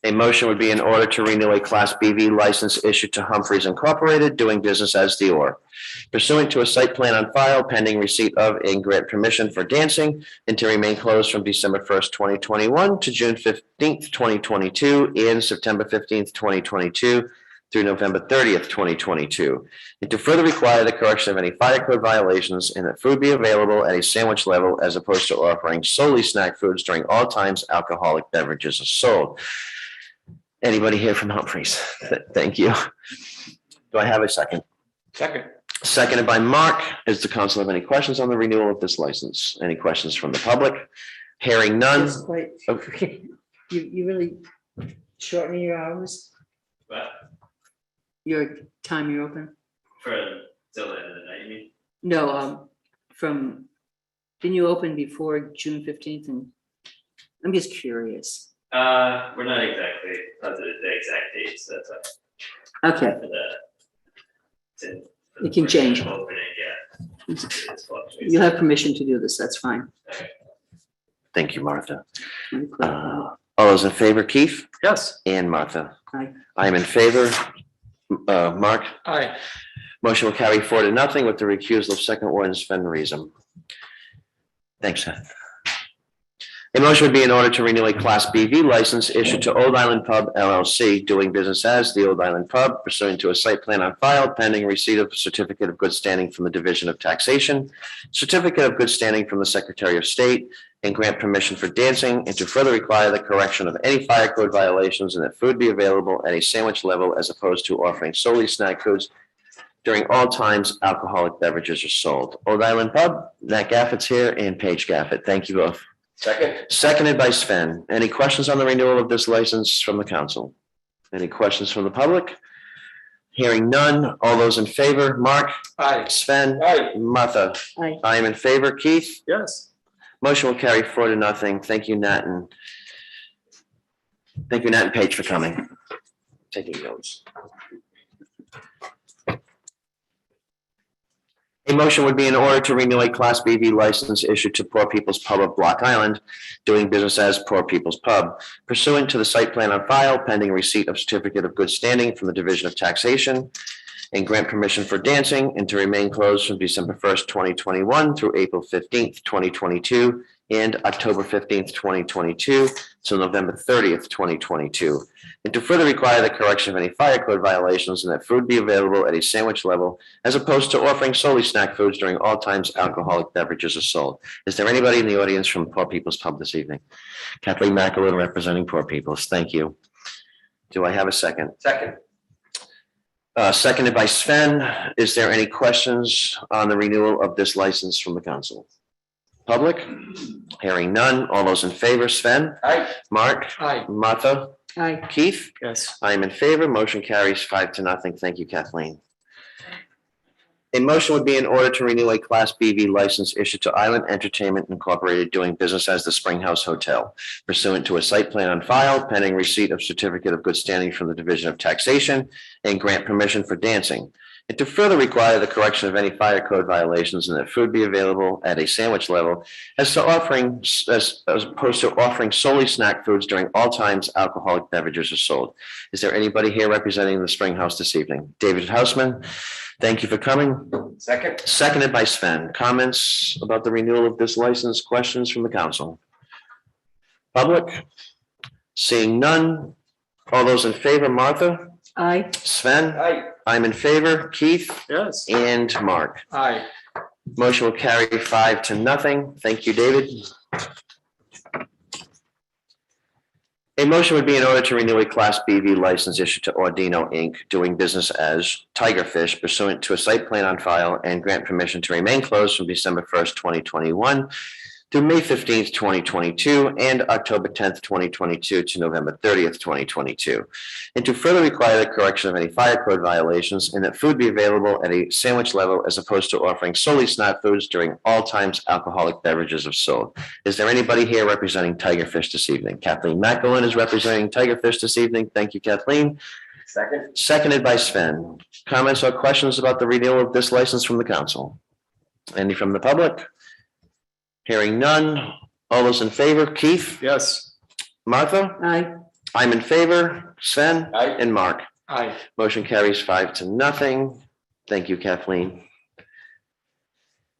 A motion would be in order to renew a Class BV license issued to Humphreys Incorporated, doing business as Dior, pursuant to a site plan on file pending receipt of and grant permission for dancing, and to remain closed from December 1st, 2021 to June 15th, 2022, and September 15th, 2022 through November 30th, 2022, and to further require the correction of any fire code violations and that food be available at a sandwich level as opposed to offering solely snack foods during all times alcoholic beverages are sold. Anybody here from Humphreys? Thank you. Do I have a second? Second. Seconded by Mark. Does the council have any questions on the renewal of this license? Any questions from the public? Hearing none. It's quite, you really shortening your hours, But your time you're open? for till the end of the night, you mean? No, didn't you open before June 15th? And I'm just curious. We're not exactly up to the exact dates, that's why. Okay, For the. It can change. Opening, yeah. It's fluctuates. you have permission to do this, that's fine. Thank you, Martha. All those in favor, Keith Yes. and Martha? Aye. I am in favor. Mark? Aye. Motion will carry 4-0 with the recusal of Second Warden Sven Reesum. Thanks, Seth. A motion would be in order to renew a Class BV license issued to Old Island Pub LLC, doing business as the Old Island Pub, pursuant to a site plan on file pending receipt of certificate of good standing from the Division of Taxation, certificate of good standing from the Secretary of State, and grant permission for dancing, and to further require the correction of any fire code violations and that food be available at a sandwich level as opposed to offering solely snack foods during all times alcoholic beverages are sold. Old Island Pub, Nat Gaffett's here, and Paige Gaffett. Thank you both. Second? Seconded by Sven. Any questions on the renewal of this license from the council? Any questions from the public? Hearing none. All those in favor, Mark? Aye. Sven? Aye. Martha? Aye. I am in favor. Keith? Yes. Motion will carry 4-0. Thank you, Nat, and thank you, Nat and Paige, for coming. Taking notes. A motion would be in order to renew a Class BV license issued to Poor People's Pub of Block Island, doing business as Poor People's Pub, pursuant to the site plan on file pending receipt of certificate of good standing from the Division of Taxation, and grant permission for dancing, and to remain closed from December 1st, 2021 through April 15th, 2022, and October 15th, 2022 till November 30th, 2022, and to further require the correction of any fire code violations and that food be available at a sandwich level as opposed to offering solely snack foods during all times alcoholic beverages are sold. Is there anybody in the audience from Poor People's Pub this evening? Kathleen McAloon representing Poor People's. Thank you. Do I have a second? Second. Seconded by Sven. Is there any questions on the renewal of this license from the council? Public? Hearing none. All those in favor, Sven? Aye. Mark? Aye. Martha? Aye. Keith? Yes. I am in favor. Motion carries 5-0. Thank you, Kathleen. A motion would be in order to renew a Class BV license issued to Island Entertainment Incorporated, doing business as the Spring House Hotel, pursuant to a site plan on file pending receipt of certificate of good standing from the Division of Taxation, and grant permission for dancing, and to further require the correction of any fire code violations and that food be available at a sandwich level as opposed to offering solely snack foods during all times alcoholic beverages are sold. Is there anybody here representing the Spring House this evening? David Hausman, thank you for coming. Second? Seconded by Sven. Comments about the renewal of this license? Questions from the council? Public? Seeing none. All those in favor, Martha? Aye. Sven? Aye. I'm in favor. Keith? Yes. And Mark. Aye. Motion will carry 5-0. Thank you, David. A motion would be in order to renew a Class BV license issued to Ordino Inc., doing business as Tigerfish, pursuant to a site plan on file, and grant permission to remain closed from December 1st, 2021 through May 15th, 2022, and October 10th, 2022 to November 30th, 2022, and to further require the correction of any fire code violations and that food be available at a sandwich level as opposed to offering solely snack foods during all times alcoholic beverages are sold. Is there anybody here representing Tigerfish this evening? Kathleen McAloon is representing Tigerfish this evening. Thank you, Kathleen. Second? Seconded by Sven. Comments or questions about the renewal of this license from the council? Any from the public? Hearing none. All those in favor, Keith? Yes. Martha? Aye. I'm in favor. Sven? Aye. And Mark? Aye. Motion carries 5-0. Thank you, Kathleen.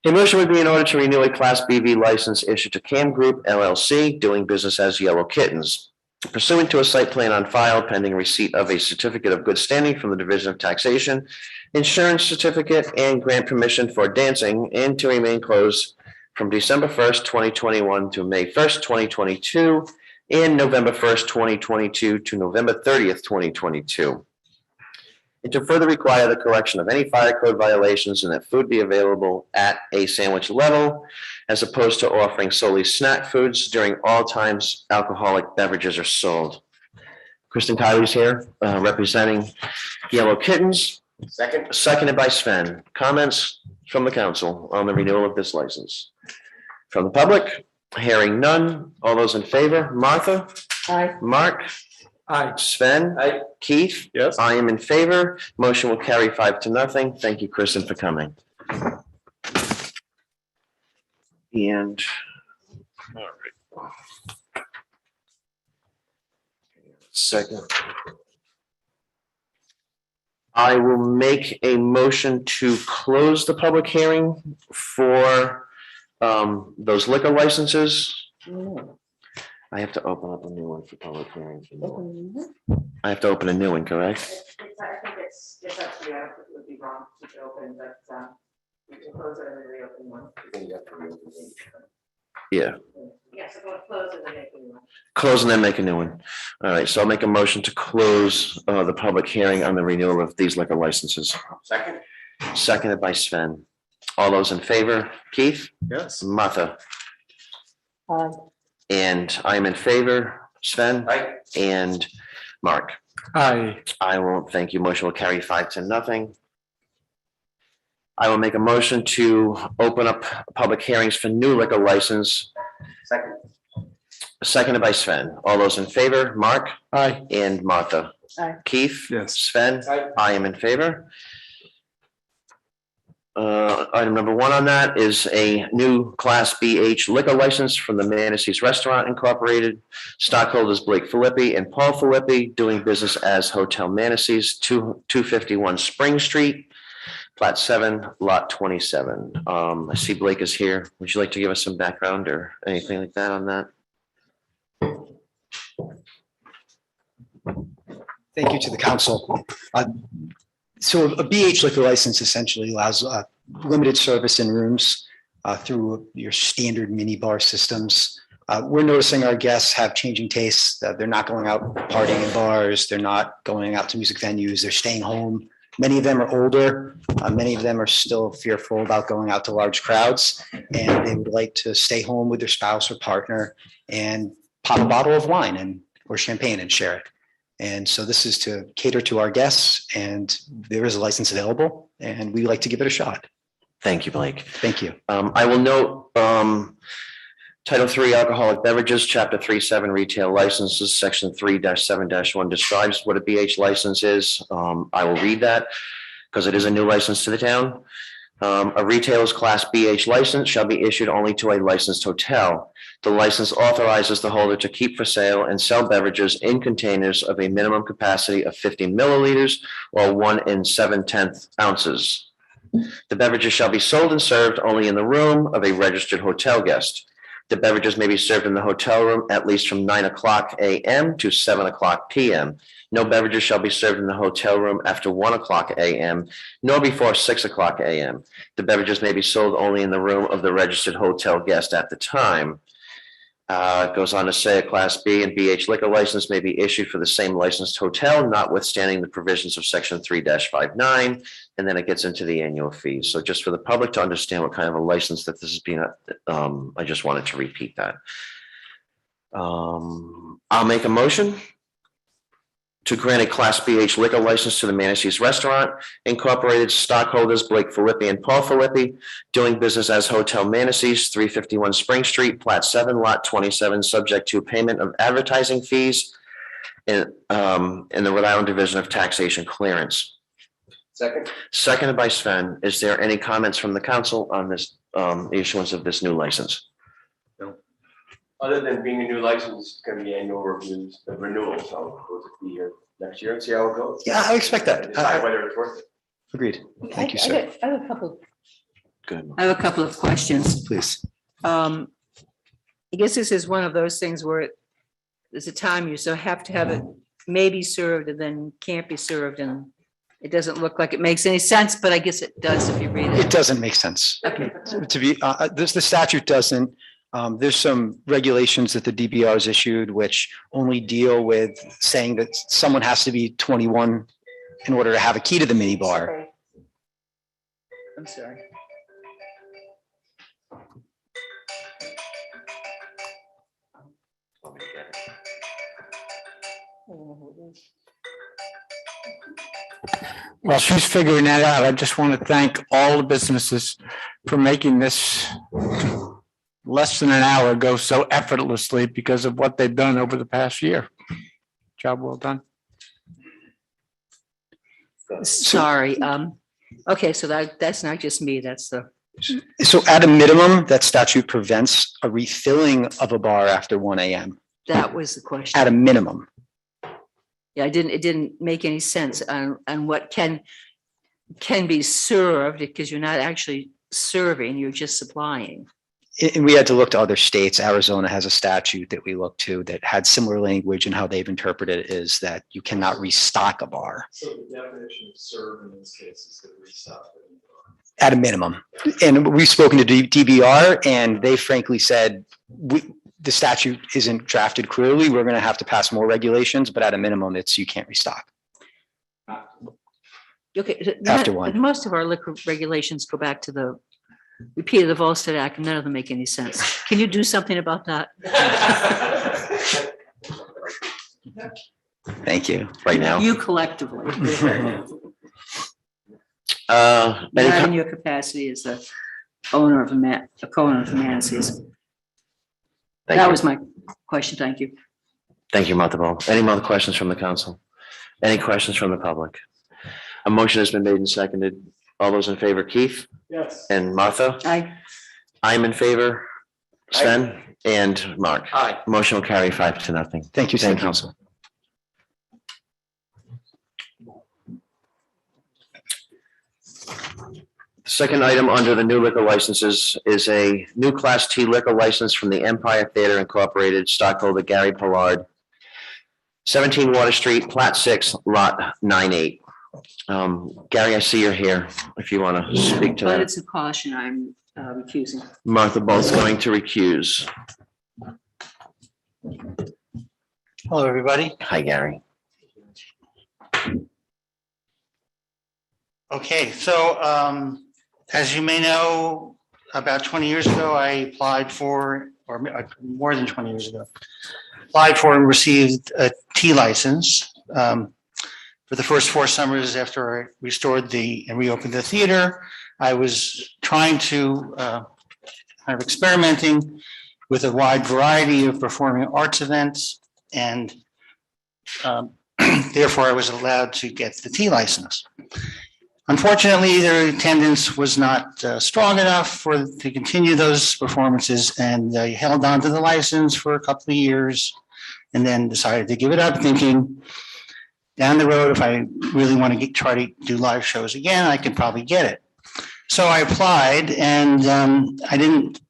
A motion would be in order to renew a Class BV license issued to Cam Group LLC, doing business as Yellow Kittens, pursuant to a site plan on file pending receipt of a certificate of good standing from the Division of Taxation, insurance certificate, and grant permission for dancing, and to remain closed from December 1st, 2021 to May 1st, 2022, and November 1st, 2022 to November 30th, 2022. And to further require the correction of any fire code violations and that food be available at a sandwich level, as opposed to offering solely snack foods during all times alcoholic beverages are sold. Kristen Kiley's here, representing Yellow Kittens, Second? seconded by Sven. Comments from the council on the renewal of this license? From the public, hearing none. All those in favor, Martha? Aye. Mark? Aye. Sven? Aye. Keith? Yes. I am in favor. Motion will carry 5-0. Thank you, Kristen, for coming. And. All right. Second. I will make a motion to close the public hearing for those liquor licenses. I have to open up a new one for public hearing. I have to open a new one, correct? I think it's up to you, it would be wrong to keep it open, but you can close it and then reopen one. Yeah, Yeah, so go close it and then make a new one. close and then make a new one. All right, so I'll make a motion to close the public hearing on the renewal of these liquor licenses. Second? Seconded by Sven. All those in favor? Keith? Yes. Martha? Aye. And I'm in favor. Sven? Aye. And Mark? Aye. I won't, thank you. Motion will carry 5-0. I will make a motion to open up public hearings for new liquor license, Second? seconded by Sven. All those in favor, Mark Aye. and Martha. Aye. Keith? Yes. Sven? Aye. I am in favor. Item number 1 on that is a new Class BH liquor license from the Manassas Restaurant Incorporated. Stockholders Blake Filippi and Paul Filippi, doing business as Hotel Manassas, 251 Spring Street, Plat 7, Lot 27. I see Blake is here. Would you like to give us some background or anything like that on that? Thank you to the council. So a BH liquor license essentially allows limited service in rooms through your standard mini bar systems. We're noticing our guests have changing tastes. They're not going out partying in bars. They're not going out to music venues. They're staying home. Many of them are older. Many of them are still fearful about going out to large crowds, and they would like to stay home with their spouse or partner and pop a bottle of wine or champagne and share it. And so this is to cater to our guests, and there is a license available, and we'd like to give it a shot. Thank you, Blake. Thank you. I will note Title III Alcoholic Beverages, Chapter 3.7 Retail Licenses, Section 3-7-1 describes what a BH license is. I will read that because it is a new license to the town. A retailer's Class BH license shall be issued only to a licensed hotel. The license authorizes the holder to keep for sale and sell beverages in containers of a minimum capacity of 50 milliliters or 1 7/10 ounces. The beverages shall be sold and served only in the room of a registered hotel guest. The beverages may be served in the hotel room at least from 9:00 a.m. to 7:00 p.m. No beverages shall be served in the hotel room after 1:00 a.m., nor before 6:00 a.m. The beverages may be sold only in the room of the registered hotel guest at the time. It goes on to say a Class B and BH liquor license may be issued for the same licensed hotel, notwithstanding the provisions of Section 3-59, and then it gets into the annual fees. So just for the public to understand what kind of a license that this is being, I just wanted to repeat that. I'll make a motion to grant a Class BH liquor license to the Manassas Restaurant Incorporated, stockholders Blake Filippi and Paul Filippi, doing business as Hotel Manassas, 351 Spring Street, Plat 7, Lot 27, subject to payment of advertising fees in the Rhode Island Division of Taxation Clearance. Second? Seconded by Sven. Is there any comments from the council on this issuance of this new license? No. other than being a new license, it's gonna be annual reviews, the renewal, so we'll just be here next year and see how it goes. Yeah, I expect that. Decide whether it's worth it. Agreed. Thank you, I sir. got- I have a couple, Good. I have a couple of questions. Please. I guess this is one of those things where there's a time you so have to have it maybe served and then can't be served, and it doesn't look like it makes any sense, but I guess it does if you read It it. doesn't make sense. Okay. To be, the statute doesn't, there's some regulations that the DBR has issued which only deal with saying that someone has to be 21 in order to have a key to the mini bar. I'm sorry. While she's figuring that out, I just want to thank all the businesses for making this less than an hour go so effortlessly because of what they've done over the past year. Job well done. Sorry, okay, so that's not just me, that's the, So at a minimum, that statute prevents a refilling of a bar after 1 AM, that was the question. at a minimum. Yeah, it didn't make any sense on what can be served, because you're not actually serving, you're just supplying. And we had to look to other states. Arizona has a statute that we looked to that had similar language, and how they've interpreted it is that you cannot restock a bar So the definition of serve in this case is to restock. at a minimum. And we've spoken to DBR, and they frankly said, the statute isn't drafted clearly. We're going to have to pass more regulations, but at a minimum, it's you can't restock. Okay. After one. Most of our liquor regulations go back to the repeal of the Volstead Act, and none of them make any sense. Can you do something about that? Thank you. Right now. You collectively, Any not com- in your capacity as the owner of a co-owner of Manassas. Thank That you. was my question, thank you. Thank you, Martha Ball. Any more questions from the council? Any questions from the public? A motion has been made and seconded. All those in favor, Keith Yes. and Martha? I'm in favor, Sven and Mark. Aye. Motion will carry 5-0. Thank you, City Thank you. Council. The second item under the new liquor licenses is a new Class T liquor license from the Empire Theater Incorporated, stockholder Gary Pollard, 17 Water Street, Plat 6, Lot 98. Gary, I see you're here, if you want to speak to But that. it's a caution, I'm recusing. Martha Ball's going to recuse. Hello, everybody. Hi, Gary. Okay, so as you may know, about 20 years ago, I applied for, or more than 20 years ago, applied for and received a T license for the first 4 summers after I restored and reopened the theater. I was trying to kind of experimenting with a wide variety of performing arts events, and therefore I was allowed to get the T license. Unfortunately, their attendance was not strong enough to continue those performances, and I held on to the license for a couple of years and then decided to give it up, thinking down the road, if I really want to try to do live shows again, I could probably get it. So I applied, and I didn't,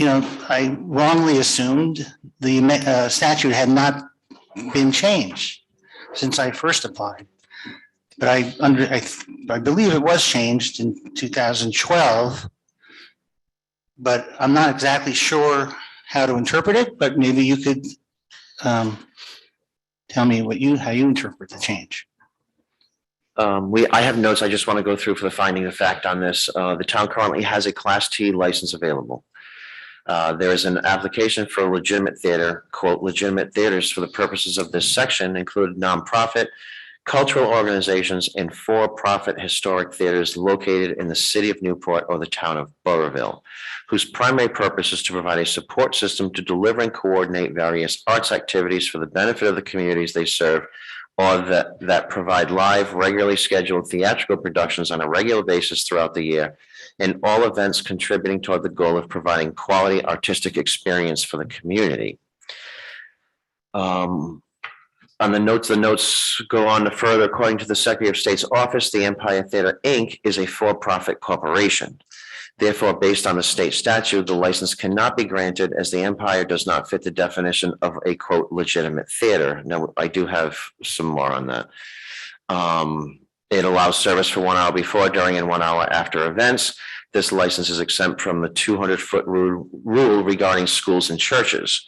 I wrongly assumed the statute had not been changed since I first applied. But I believe it was changed in 2012, but I'm not exactly sure how to interpret it, but maybe you could tell me how you interpret the change. I have notes I just want to go through for the finding of fact on this. The town currently has a Class T license available. There is an application for a legitimate theater, quote, legitimate theaters for the purposes of this section include nonprofit, cultural organizations, and for-profit historic theaters located in the city of Newport or the town of Burrville, whose primary purpose is to provide a support system to deliver and coordinate various arts activities for the benefit of the communities they serve, or that provide live, regularly scheduled theatrical productions on a regular basis throughout the year, and all events contributing toward the goal of providing quality artistic experience for the community. On the notes go on to further, according to the Secretary of State's office, the Empire Theater, Inc. is a for-profit corporation. Therefore, based on the state statute, the license cannot be granted as the Empire does not fit the definition of a quote legitimate theater. Now, I do have some more on that. It allows service for 1 hour before, during, and 1 hour after events. This license is exempt from the 200-foot rule regarding schools and churches.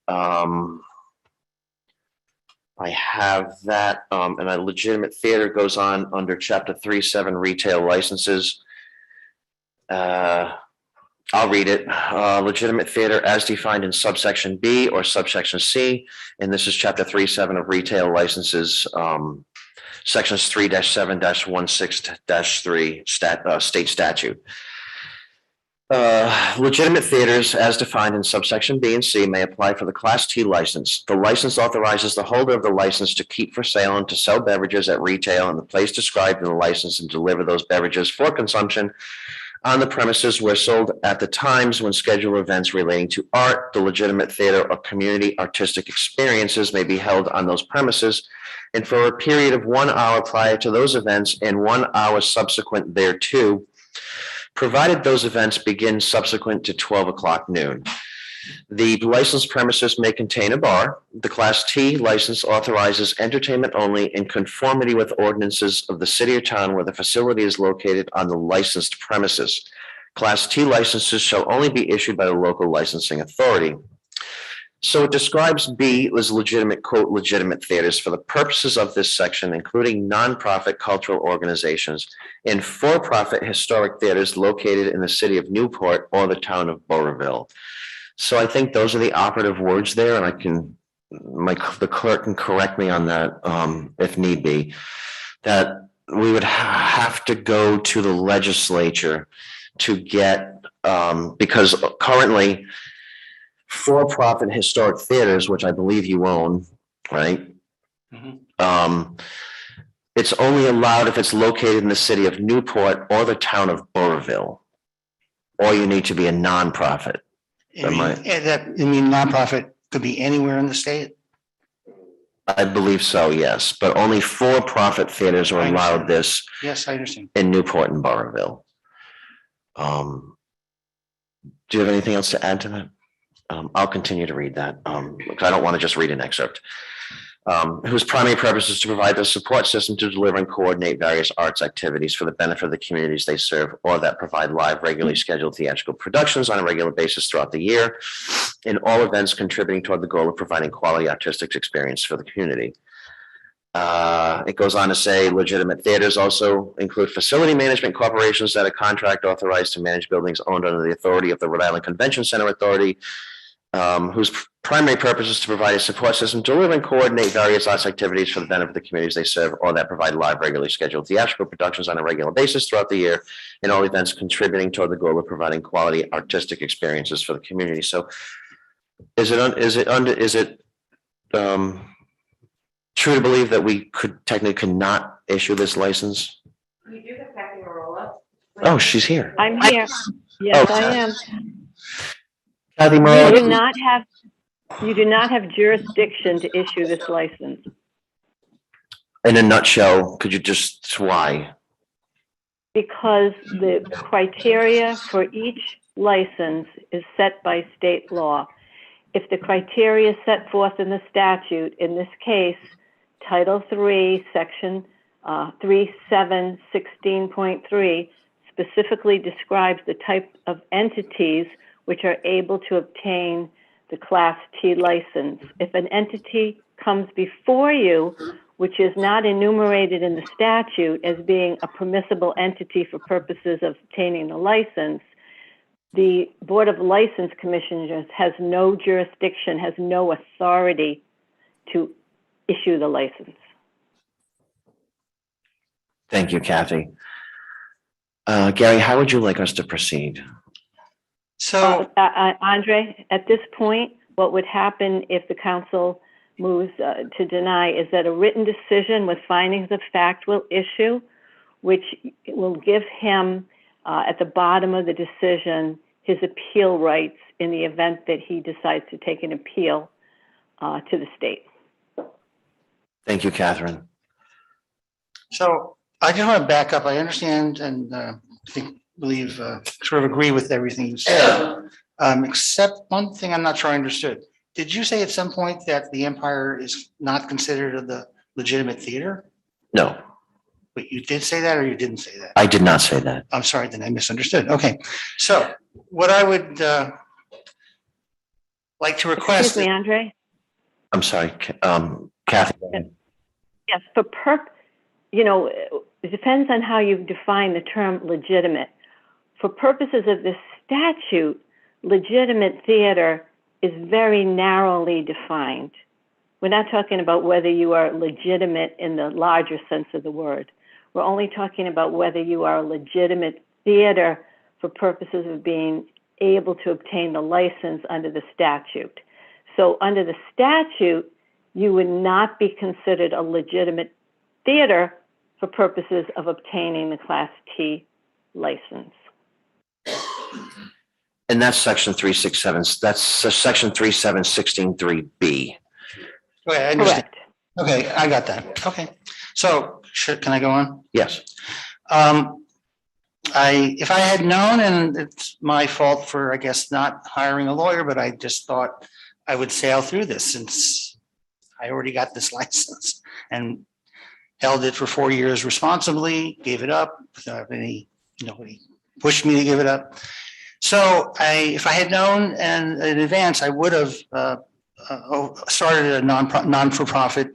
I have that, and a legitimate theater goes on under Chapter 3.7 retail licenses. I'll read it. Legitimate theater as defined in subsection B or subsection C, and this is Chapter 3.7 of retail licenses, sections 3-7-16-3 state statute. Legitimate theaters, as defined in subsection B and C, may apply for the Class T license. The license authorizes the holder of the license to keep for sale and to sell beverages at retail in the place described in the license and deliver those beverages for consumption on the premises where sold at the times when scheduled events relating to art, the legitimate theater, or community artistic experiences may be held on those premises, and for a period of 1 hour prior to those events and 1 hour subsequent thereto, provided those events begin subsequent to 12 o'clock noon. The licensed premises may contain a bar. The Class T license authorizes entertainment only in conformity with ordinances of the city or town where the facility is located on the licensed premises. Class T licenses shall only be issued by the local licensing authority. So it describes B as legitimate, quote, legitimate theaters for the purposes of this section, including nonprofit cultural organizations and for-profit historic theaters located in the city of Newport or the town of Burrillville. So I think those are the operative words there, and the clerk can correct me on that if need be, that we would have to go to the legislature to get, because currently for-profit historic theaters, which I believe you own, right? Mhm. It's only allowed if it's located in the city of Newport or the town of Burrillville, or you need to be a nonprofit. You mean nonprofit could be anywhere in the state? I believe so, yes, but only for-profit theaters are I understand. allowed this Yes, I understand. in Newport and Burrillville. Do you have anything else to add to that? I'll continue to read that, because I don't want to just read an excerpt. Whose primary purpose is to provide the support system to deliver and coordinate various arts activities for the benefit of the communities they serve, or that provide live, regularly scheduled theatrical productions on a regular basis throughout the year, in all events contributing toward the goal of providing quality artistic experience for the community. It goes on to say legitimate theaters also include facility management corporations that are contract authorized to manage buildings owned under the authority of the Rhode Island Convention Center Authority, whose primary purpose is to provide a support system, deliver and coordinate various arts activities for the benefit of the communities they serve, or that provide live, regularly scheduled theatrical productions on a regular basis throughout the year, in all events contributing toward the goal of providing quality artistic experiences for the community. So is it true to believe that we could technically not issue this license? You do have Kathy Marola. Oh, she's here. I'm here. Yes, Oh. I am. Kathy You Marola. do not have jurisdiction to issue this license. In a nutshell, could you just, why? Because the criteria for each license is set by state law. If the criteria set forth in the statute, in this case, Title III, Section 3716.3, specifically describes the type of entities which are able to obtain the Class T license. If an entity comes before you, which is not enumerated in the statute as being a permissible entity for purposes of obtaining the license, the Board of License Commissioners has no jurisdiction, has no authority to issue the license. Thank you, Kathy. Gary, how would you like us to proceed? So, Andre, at this point, what would happen if the council moves to deny is that a written decision with findings of fact will issue, which will give him, at the bottom of the decision, his appeal rights in the event that he decides to take an appeal to the state. Thank you, Catherine. So I just want to back up. I understand and believe, sort of agree with everything you said. Except one thing I'm not sure I understood. Did you say at some point that the Empire is not considered a legitimate theater? No, But you did say that or you didn't say that? I did not say that. I'm sorry, then I misunderstood. Okay, so what I would like to request. Excuse me, Andre? I'm sorry, Kathy. Yes, it depends on how you define the term legitimate. For purposes of this statute, legitimate theater is very narrowly defined. We're not talking about whether you are legitimate in the larger sense of the word. We're only talking about whether you are a legitimate theater for purposes of being able to obtain the license under the statute. So under the statute, you would not be considered a legitimate theater for purposes of obtaining the Class T license. And that's section 367, that's section 37163B. Okay, I understand. Correct. Okay, I got that. Okay, so can I go on? Yes. If I had known, and it's my fault for, I guess, not hiring a lawyer, but I just thought I would sail through this since I already got this license and held it for 4 years responsibly, gave it up without any, nobody pushed me to give it up. So if I had known and in advance, I would have started a non-for-profit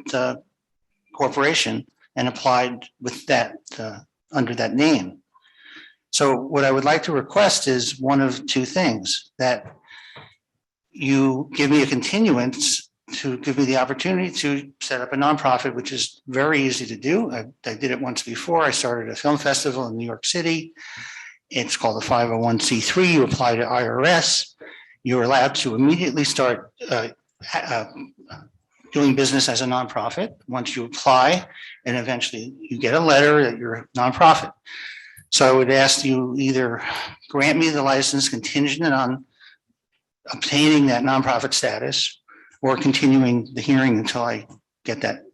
corporation and applied with that under that name. So what I would like to request is one of two things: that you give me a continuance to give me the opportunity to set up a nonprofit, which is very easy to do. I did it once before. I started a film festival in New York City. It's called a 501c3. You apply to IRS. You're allowed to immediately start doing business as a nonprofit once you apply, and eventually you get a letter that you're a nonprofit. So I would ask you either grant me the license contingent on obtaining that nonprofit status, or continuing the hearing until I get that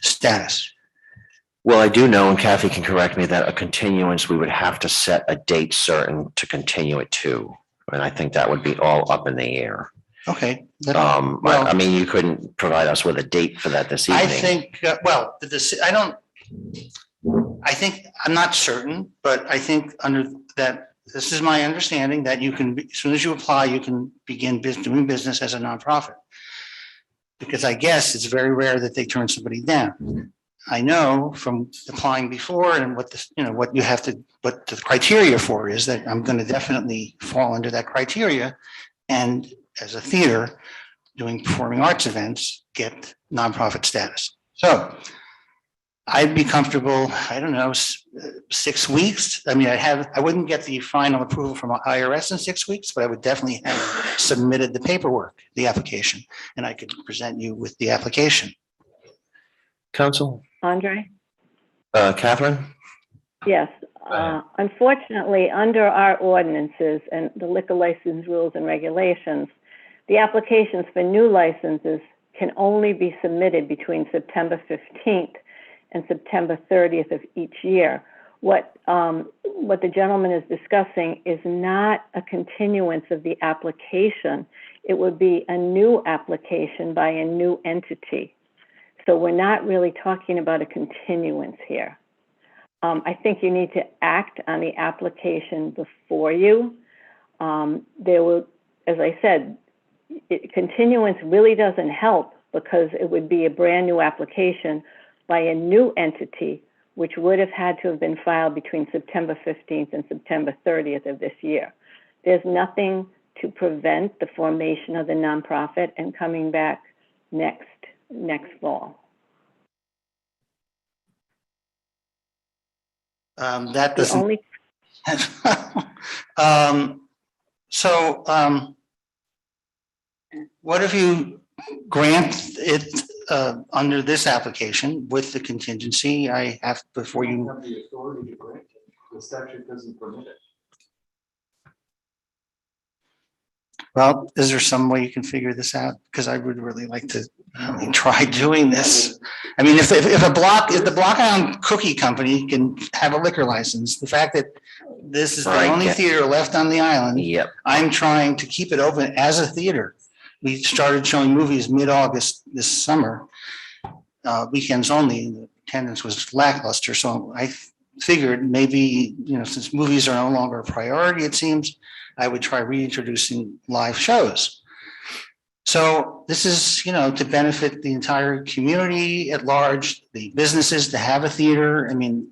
status. Well, I do know, and Kathy can correct me, that a continuance, we would have to set a date certain to continue it to. And I think that would be all up in the air. Okay. I mean, you couldn't provide us with a date for that this evening. I think, I'm not certain, but I think under that, this is my understanding that you can, as soon as you apply, you can begin doing business as a nonprofit. Because I guess it's very rare that they turn somebody down. I know from applying before and what the criteria for is that I'm going to definitely fall under that criteria. And as a theater doing performing arts events, get nonprofit status. So I'd be comfortable, 6 weeks. I mean, I wouldn't get the final approval from IRS in 6 weeks, but I would definitely have submitted the paperwork, the application, and I could present you with the application. Counsel? Andre? Catherine? Yes. Unfortunately, under our ordinances and the liquor license rules and regulations, the applications for new licenses can only be submitted between September 15th and September 30th of each year. What the gentleman is discussing is not a continuance of the application. It would be a new application by a new entity. So we're not really talking about a continuance here. I think you need to act on the application before you. There will, as I said, continuance really doesn't help because it would be a brand new application by a new entity, which would have had to have been filed between September 15th and September 30th of this year. There's nothing to prevent the formation of the nonprofit and coming back next fall. That doesn't. What if you grant it under this application with the contingency I have before you. Have the authority to grant it. The statute doesn't permit it. Well, is there some way you can figure this out? Because I would really like to try doing this. I mean, if the Block Island Cookie Company can have a liquor license, the fact that this is the Right, only yeah. theater left on the island, Yep. I'm trying to keep it open as a theater. We started showing movies mid-August this summer, weekends only. The attendance was lackluster, so I figured maybe, since movies are no longer a priority, it seems, I would try reintroducing live shows. So this is, to benefit the entire community at large, the businesses to have a theater. I mean,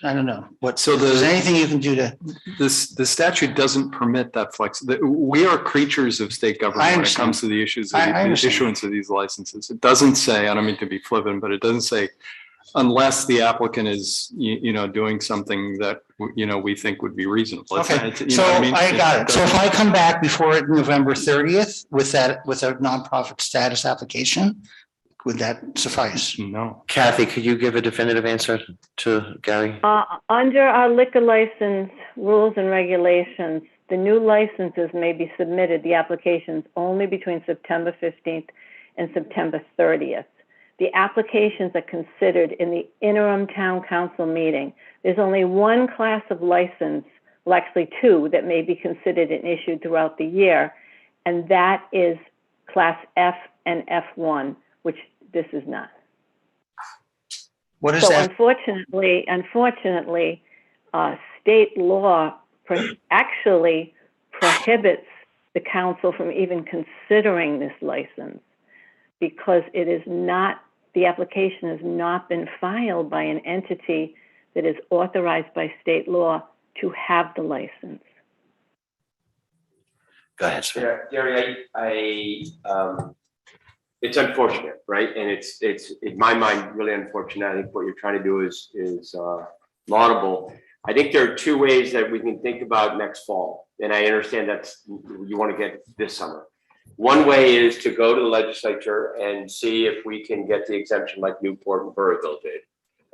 I don't know. So Is there anything you can do to? the statute doesn't permit that we are creatures of state government when it understand. comes to the issues of I the understand. issuance of these licenses. It doesn't say, I don't mean to be flippant, but it doesn't say unless the applicant is, doing something that, we think would be reasonable. Okay, so I got it. So if I come back before November 30th with a nonprofit status application, would that suffice? No. Kathy, could you give a definitive answer to Gary? Under our liquor license rules and regulations, the new licenses may be submitted, the applications, only between September 15th and September 30th. The applications are considered in the interim town council meeting. There's only one class of license, well, actually two, that may be considered and issued throughout the year, and that is class F and F1, which this is not. What is So that? unfortunately, state law actually prohibits the council from even considering this license because it is not, the application has not been filed by an entity that is authorized by state law to have the license. Go ahead, Sven. Yeah, Gary, it's unfortunate, right? And it's in my mind, really unfortunate. I think what you're trying to do is laudable. I think there are two ways that we can think about next fall. And I understand that's, you want to get this summer. One way is to go to the legislature and see if we can get the exemption like Newport and Burrillville did.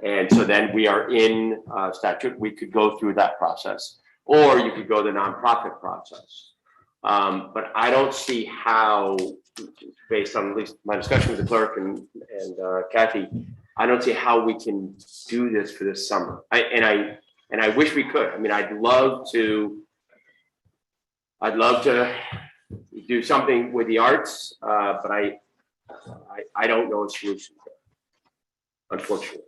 And so then we are in statute. We could go through that process, or you could go the nonprofit process. But I don't see how, based on at least my discussion with the clerk and Kathy, I don't see how we can do this for this summer. I wish we could. I mean, I'd love to do something with the arts, but I don't know a solution, unfortunately.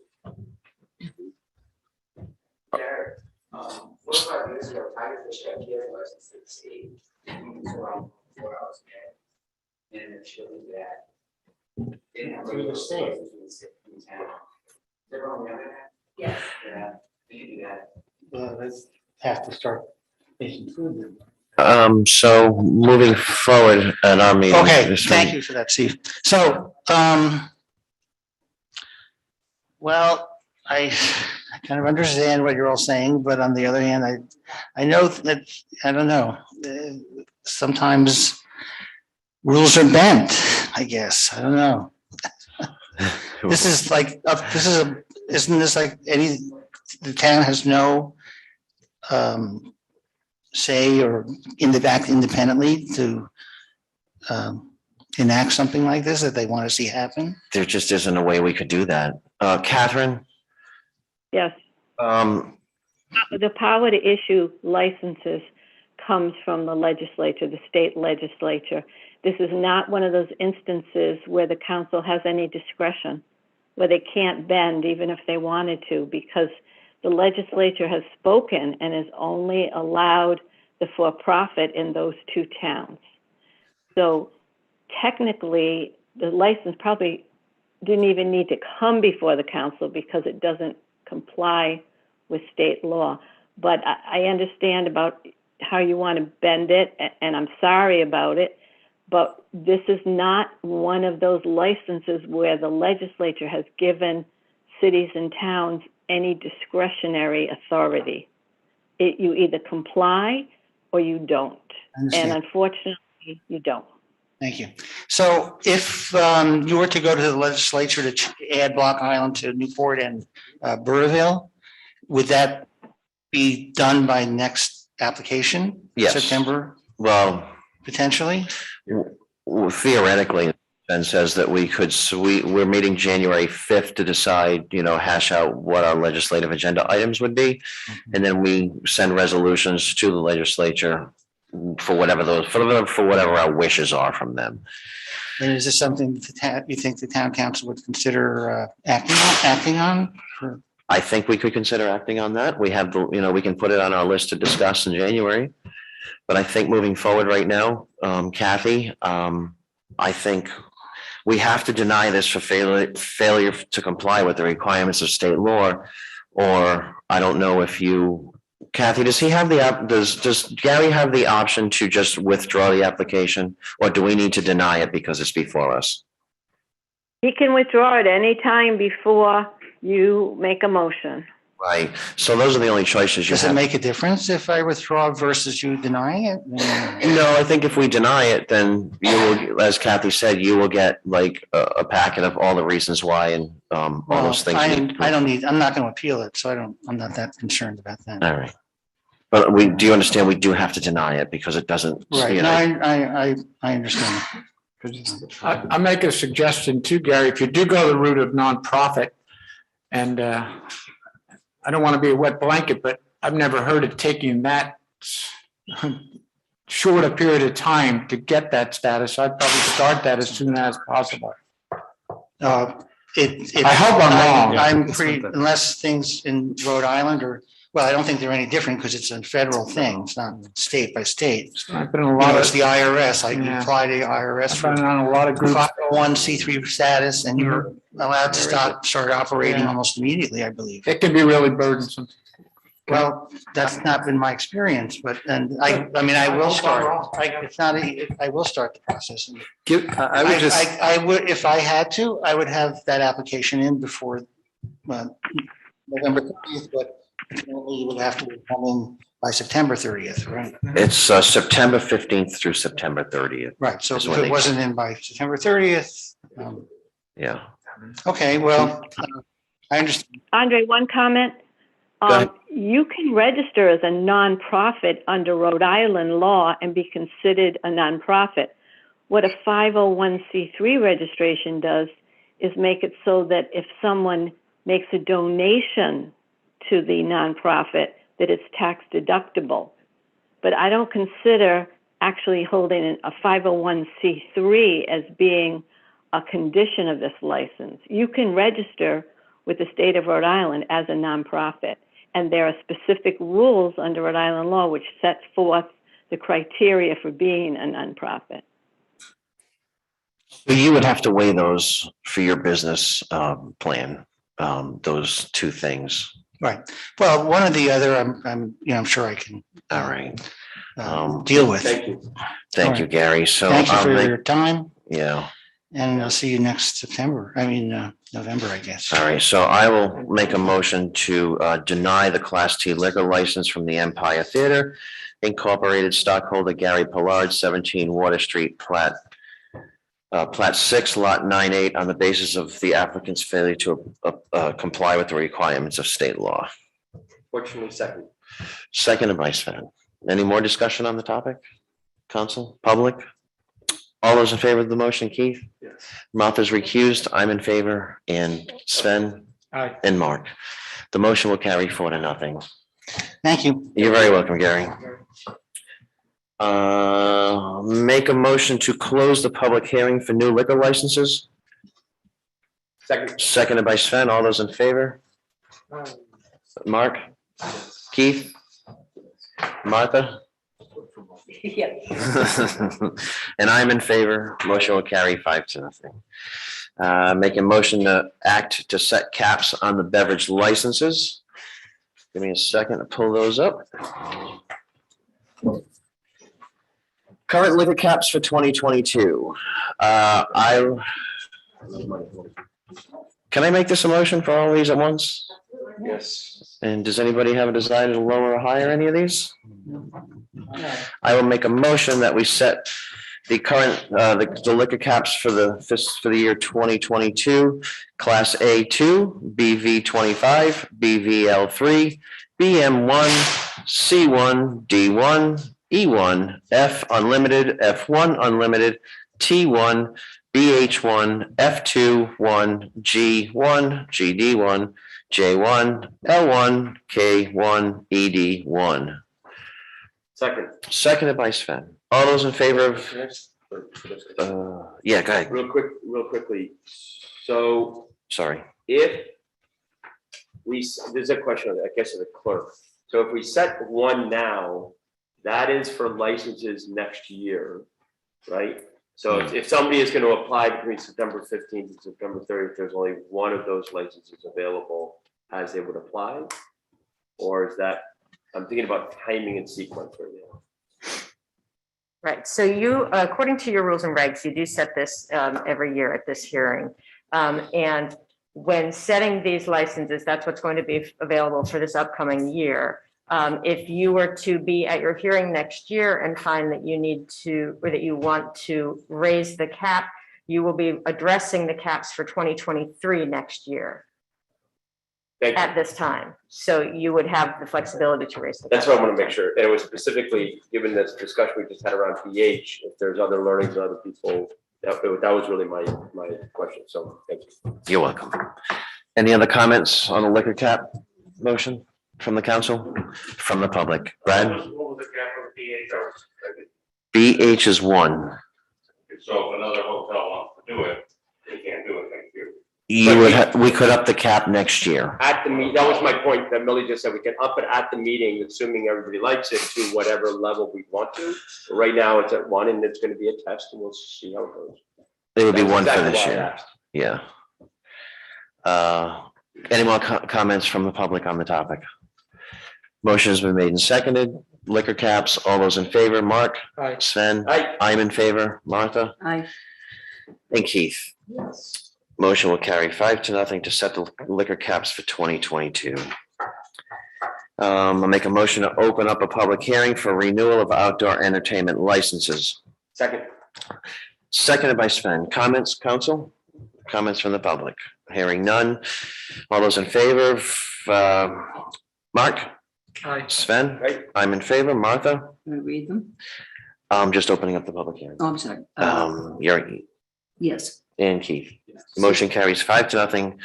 4 or 5 years ago, Tiger Fish got carried license to the state. And it showed that. Through the state. Yes. Yeah, you can do that. Let's have to start making food. So moving forward at our meeting. Okay, thank you for that, Steve. So, well, I kind of understand what you're all saying, but on the other hand, I know that, I don't know, sometimes rules are bent, I guess. I don't know. This is like, isn't this like the town has no say or act independently to enact something like this that they want to see happen? There just isn't a way we could do that. Catherine? Yes. The power to issue licenses comes from the legislature, the state legislature. This is not one of those instances where the council has any discretion, where they can't bend even if they wanted to, because the legislature has spoken and has only allowed the for-profit in those two towns. So technically, the license probably didn't even need to come before the council because it doesn't comply with state law. But I understand about how you want to bend it, and I'm sorry about it, but this is not one of those licenses where the legislature has given cities and towns any discretionary authority. You either comply or you don't. And unfortunately, you don't. Thank you. So if you were to go to the legislature to add Block Island to Newport and Burrville, would that be done by next application? Yes. September, Well, potentially? theoretically, Ben says that we could, so we're meeting January 5th to decide, hash out what our legislative agenda items would be. And then we send resolutions to the legislature for whatever for whatever our wishes are from them. And is this something you think the town council would consider acting on? I think we could consider acting on that. We have, we can put it on our list to discuss in January. But I think moving forward right now, Kathy, I think we have to deny this for failure to comply with the requirements of state law. Or I don't know if Kathy, does Gary have the option to just withdraw the application? Or do we need to deny it because it's before us? He can withdraw it any time before you make a motion. Right. So those are the only choices you have. Does it make a difference if I withdraw versus you denying it? No, I think if we deny it, then you will, as Kathy said, you will get like a packet of all the reasons why and all those things. I'm not going to appeal it, so I'm not that concerned about that. All right. But do you understand we do have to deny it because it doesn't. Right. No, I understand. I make a suggestion too, Gary, if you do go the route of nonprofit, and I don't want to be a wet blanket, but I've never heard of taking that short a period of time to get that status. I'd probably start that as soon as possible. I hope I'm wrong. I'm pretty, unless things in Rhode Island well, I don't think they're any different because it's a federal thing. It's not state by state. I've been in a lot of. It's the IRS. I Yeah. apply to the IRS for I've been on a lot of groups. 501c3 status, and you're allowed to start operating Yeah. almost immediately, I believe. It can be really burdensome. Well, that's not been my experience, but, I will start. I will start the process. I would just. I would, if I had to, I would have that application in before November 30th, but you would have to come in by September 30th, right? It's September 15th through September 30th. Right, so Is if when it they- wasn't in by September 30th, Yeah. okay, well, I understand. Andre, one comment. Go ahead. You can register as a nonprofit under Rhode Island law and be considered a nonprofit. What a 501c3 registration does is make it so that if someone makes a donation to the nonprofit, that it's tax deductible. But I don't consider actually holding a 501c3 as being a condition of this license. You can register with the state of Rhode Island as a nonprofit. And there are specific rules under Rhode Island law which sets forth the criteria for being a nonprofit. So you would have to weigh those for your business plan, those two things. Right, well, one or the other, I'm sure I can All right. deal with. Thank you. Thank you, Gary. So Thank you I'll for make- your time, Yeah. and I'll see you next November, I guess. All right. So I will make a motion to deny the Class T liquor license from the Empire Theater Incorporated stockholder Gary Pollard, 17 Water Street, Plat 6, Lot 98, on the basis of the applicant's failure to comply with the requirements of state law. Fortunately, second. Second by Sven. Any more discussion on the topic? Council, public? All those in favor of the motion, Keith? Yes. Martha's recused. I'm in favor, and Sven Aye. and Mark. The motion will carry 4-0. Thank you. You're very welcome, Gary. Make a motion to close the public hearing for new liquor licenses. Second. Seconded by Sven. All those in favor? Mark? Keith? Martha? And I'm in favor. Motion will carry 5-0. Make a motion to act to set caps on the beverage licenses. Give me a second to pull those up. Current liquor caps for 2022. Can I make this a motion for all these at once? Yes. And does anybody have a desire to lower or higher any of these? I will make a motion that we set The current, the liquor caps for the year 2022, Class A2, BV 25, BVL 3, BM1, C1, D1, E1, F unlimited, F1 unlimited, T1, BH1, F2, 1, G1, GD1, J1, L1, K1, ED1. Second. Seconded by Sven. All those in favor of, yeah, go ahead. Real quickly. So Sorry. if there's a question, I guess, of the clerk. So if we set one now, that is for licenses next year, right? So if somebody is going to apply between September 15th and September 30th, there's only one of those licenses available as they would apply? Or is that, I'm thinking about timing and sequence right now. Right, so you, according to your rules and regs, you do set this every year at this hearing. And when setting these licenses, that's what's going to be available for this upcoming year. If you were to be at your hearing next year and find that you need to, or that you want to raise the cap, you will be addressing the caps for 2023 next year at this time. So you would have the flexibility to raise the cap. That's what I want to make sure. And it was specifically, given this discussion we just had around PH, if there's other learnings, other people, that was really my question. So thank you. You're welcome. Any other comments on the liquor cap motion from the council, from the public? Brad? What was the cap of BH? BH is 1. So if another hotel wants to do it, they can't do it next year. We could up the cap next year. At the meet, that was my point that Millie just said, we can up it at the meeting, assuming everybody likes it, to whatever level we want to. But right now it's at 1 and it's going to be a test and we'll see how it goes. It would be That's 1 for exactly this why I year. asked. Yeah. Any more comments from the public on the topic? Motion has been made and seconded. Liquor caps, all those in favor, Mark? Aye. Sven? Aye. I'm in favor. Martha? Aye. And Keith? Yes. Motion will carry 5-0 to set the liquor caps for 2022. I'll make a motion to open up a public hearing for renewal of outdoor entertainment licenses. Second. Seconded by Sven. Comments, council? Comments from the public? Hearing none. All those in favor of, Mark? Aye. Sven? Aye. I'm in favor. Martha? Want to read them? I'm just opening up the public hearing. Oh, I'm sorry. You're, Yes. and Keith. Motion carries 5-0.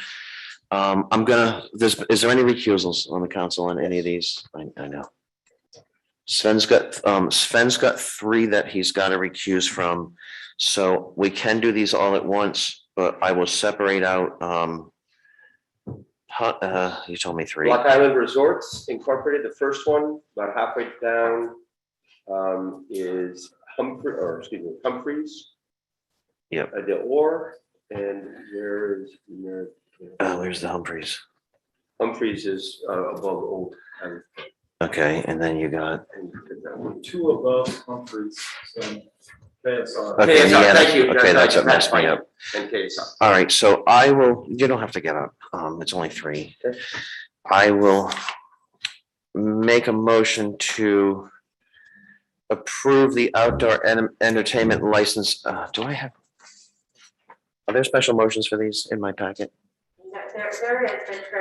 Is there any recusals on the council on any of these? I know. Sven's got 3 that he's got to recuse from. So we can do these all at once, but I will separate out, you told me 3. Block Island Resorts Incorporated, the first one, about halfway down, is Humphreys. Yep. The Or, and where's Where's the Humphreys? Humphreys is above Old. Okay, and then you got, 2 above Humphreys. So KSR. okay, KSR, yeah, thank you. okay, that's what messed me fine. up. And KSR. All right, so I will, you don't have to get up. It's only 3. I will make a motion to approve the outdoor entertainment license. Do I have? Are there special motions for these in my packet? There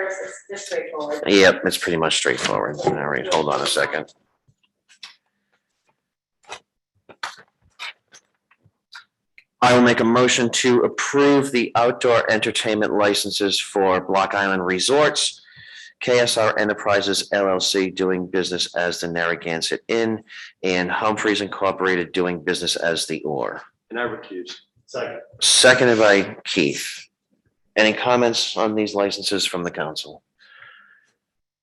is, it's just straightforward. Yep, it's pretty much straightforward. All right, hold on a second. I will make a motion to approve the outdoor entertainment licenses for Block Island Resorts, KSR Enterprises LLC doing business as the Narragansett Inn, and Humphreys Incorporated doing business as the Or. And I recuse. Second. Seconded by Keith. Any comments on these licenses from the council?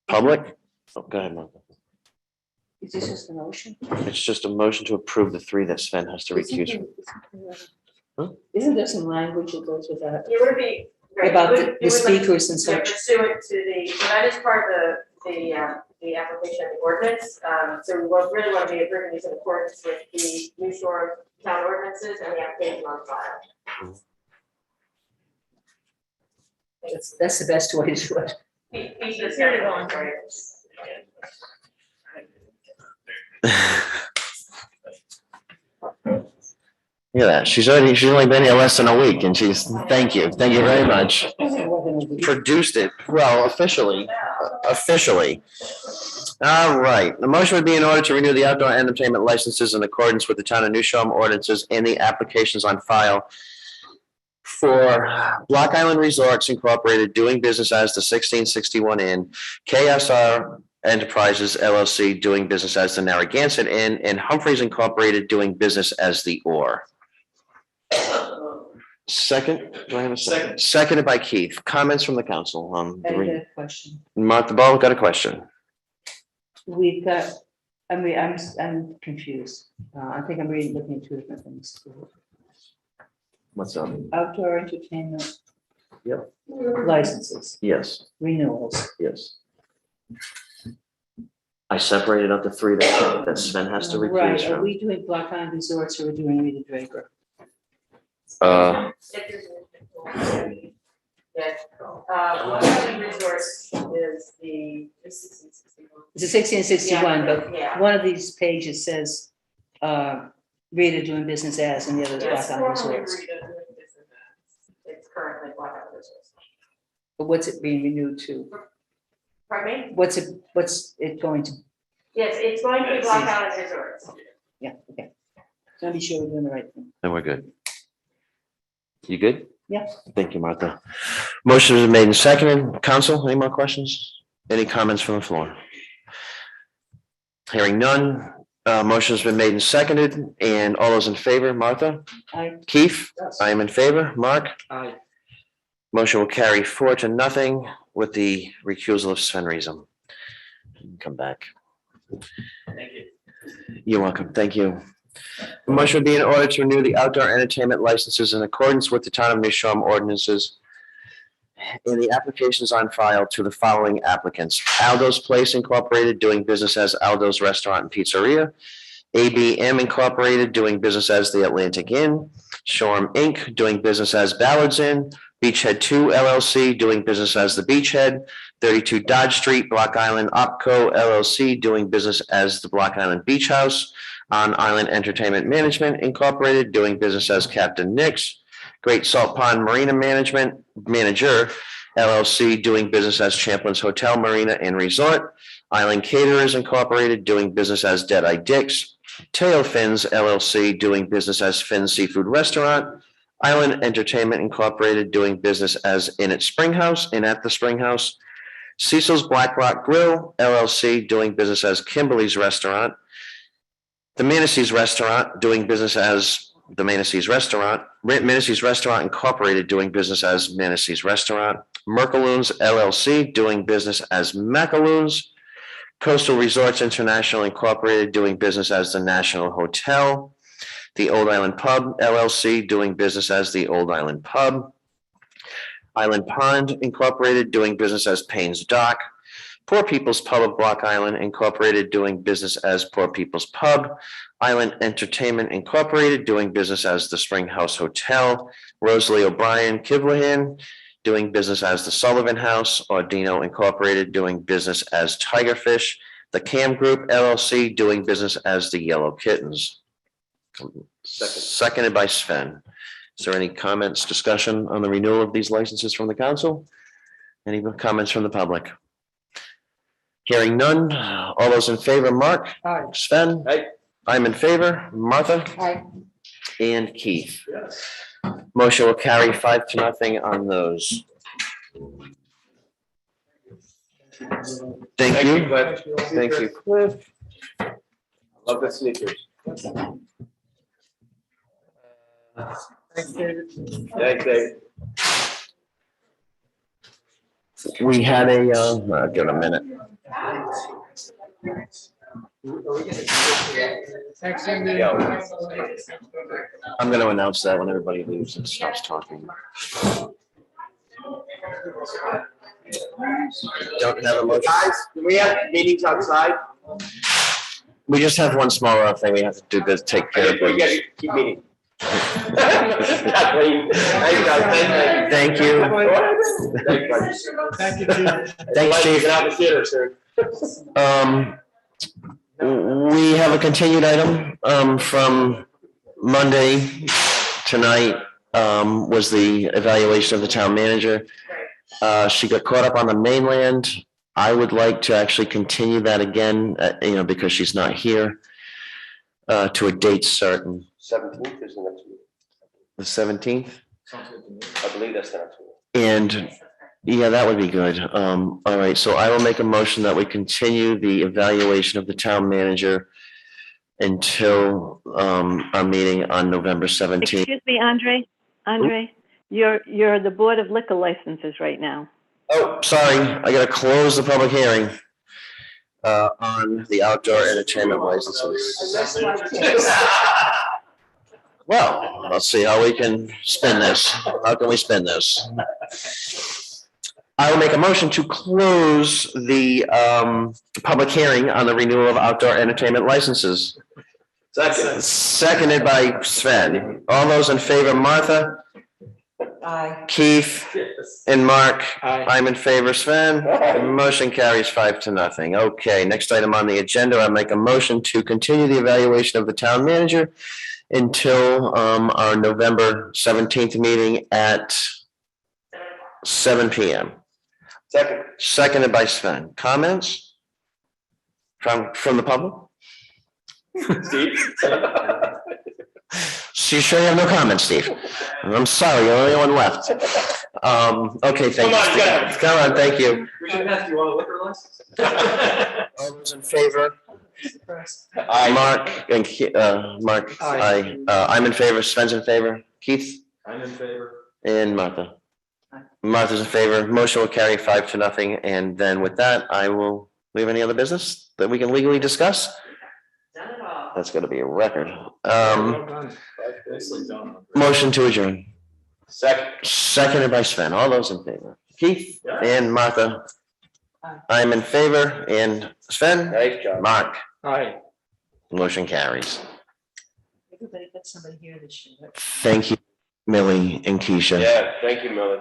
Public? Oh, go ahead, Martha. Is this just a motion? It's just a motion to approve the 3 that Sven has to recuse from. Isn't there some language that goes with that? You would be. right, About you the would- you would speakers and like, such. Pursuant to so that is part of the application of the ordinance. So we really want to be approving these in accordance with the New Shore town ordinances and the application on file. That's the best way to do it. He's here to go on, sorry. Look at that. She's only been here less than a week and thank you very much. Produced it, well, officially. All right, the motion would be in order to renew the outdoor entertainment licenses in accordance with the town of New Shore ordinances and the applications on file for Block Island Resorts Incorporated doing business as the 1661 Inn, KSR Enterprises LLC doing business as the Narragansett Inn, and Humphreys Incorporated doing business as the Orr. Second, do I have a second? Seconded by Keith. Comments from the council on I the have a question. Martha Ball got a question. We've got, I'm confused. I think I'm looking at two different things. What's up? Outdoor entertainment. Yep. Licenses, Yes, renewals. yes. I separated out the three that Sven has to Right, recuse are from. we doing Block Island Resorts or are we doing Rita Draper? Block Island Resorts is the 1661. It's a 1661, but Yeah. one of these pages says, Rita doing business as, and the other is Block It's Island formerly Resorts. Rita doing business as. It's currently Block Island Resorts. But what's it being renewed to? Pardon me? What's it going to, Yes, it's going to be Block Island Resorts. yeah, okay. So be sure we're doing the right thing. Then we're good. You good? Yeah. Thank you, Martha. Motion is made and seconded. Council, any more questions? Any comments from the floor? Hearing none. Motion's been made and seconded, and all those in favor, Martha? Aye. Keith? I am in favor. Mark? Aye. Motion will carry 4-0 with the recusal of Sven Riesem. Come back. Thank you. You're welcome. Thank you. The motion would be in order to renew the outdoor entertainment licenses in accordance with the town of New Shore ordinances and the applications on file to the following applicants: Aldo's Place Incorporated doing business as Aldo's Restaurant and Pizzeria, ABM Incorporated doing business as the Atlantic Inn, Shoreham Inc. doing business as Ballard's Inn, Beachhead 2 LLC doing business as the Beachhead, 32 Dodge Street, Block Island Opco LLC doing business as the Block Island Beach House, On Island Entertainment Management Incorporated doing business as Captain Nick's, Great Salt Pond Marina Manager LLC doing business as Champlin's Hotel Marina and Resort, Island Caterers Incorporated doing business as Deadeye Dick's, Tail Fins LLC doing business as Finn's Seafood Restaurant, Island Entertainment Incorporated doing business as In at Spring House and at the Spring House, Cecil's Black Rock Grill LLC doing business as Kimberly's Restaurant, the Manasseh's Restaurant doing business as the Manasseh's Restaurant, Manasseh's Restaurant Incorporated doing business as Manasseh's Restaurant, Merkaloons LLC doing business as Macaloons, Coastal Resorts International Incorporated doing business as the National Hotel, the Old Island Pub LLC doing business as the Old Island Pub, Island Pond Incorporated doing business as Payne's Dock, Poor People's Pub of Block Island Incorporated doing business as Poor People's Pub, Island Entertainment Incorporated doing business as the Spring House Hotel, Rosalie O'Brien Kivlahan doing business as the Sullivan House, Ordino Incorporated doing business as Tigerfish, the Cam Group LLC doing business as the Yellow Kittens. Seconded by Sven. Is there any comments, discussion on the renewal of these licenses from the council? Any comments from the public? Hearing none. All those in favor, Mark? Aye. Sven? Aye. I'm in favor. Martha? Aye. And Keith. Yes. Motion will carry 5-0 on those. Thank you. Cliff. Thank you, Cliff. Love the sneakers. Thanks, Dave. We had a, give it a minute. I'm going to announce that when everybody leaves and stops talking. Don't have a motion. Guys, do we have meetings outside? We just have one smaller thing we have to do to take care of. We gotta keep meeting. Kathleen, Thank you. Thank you, Chief. Thanks, Chief. Get out of the theater soon. We have a continued item from Monday, tonight was the evaluation of the town manager. She got caught up on the mainland. I would like to actually continue that again, because she's not here, to a date certain. 17th is the next meeting. The 17th? I believe that's the next meeting. And, yeah, that would be good. All right, so I will make a motion that we continue the evaluation of the town manager until our meeting on November 17th. Excuse me, Andre, you're the Board of Liquor Licenses right now. Oh, sorry, I gotta close the public hearing on the outdoor entertainment licenses. Well, let's see how we can spin this. How can we spin this? I will make a motion to close the public hearing on the renewal of outdoor entertainment licenses. Seconded by Sven. All those in favor, Martha, Aye. Keith, and Mark. I'm in favor, Sven. Motion carries 5-0. Okay, next item on the agenda, I make a motion to continue the evaluation of the town manager until our November 17th meeting at 7 p.m. Seconded by Sven. Comments from the public? Steve? So you sure you have no comments, Steve? I'm sorry, you're the only one left. Okay, thank you. Steve. Come on, thank you. We should ask you on a liquor license. All those in favor? Mark and Mark, aye. I'm in favor. Sven's in favor. Keith I'm in favor. and Martha. Martha's in favor. Motion will carry 5-0. And then with that, we have any other business that we can legally discuss? Done it all. That's gonna be a record. Nicely done. Motion to adjourn. Second. Seconded by Sven. All those in favor? Keith and Martha. I'm in favor. And Sven? Nice job. Mark? Aye. Motion carries. Everybody got somebody here this year. Thank you, Millie and Keisha. Yeah, thank you, Millie.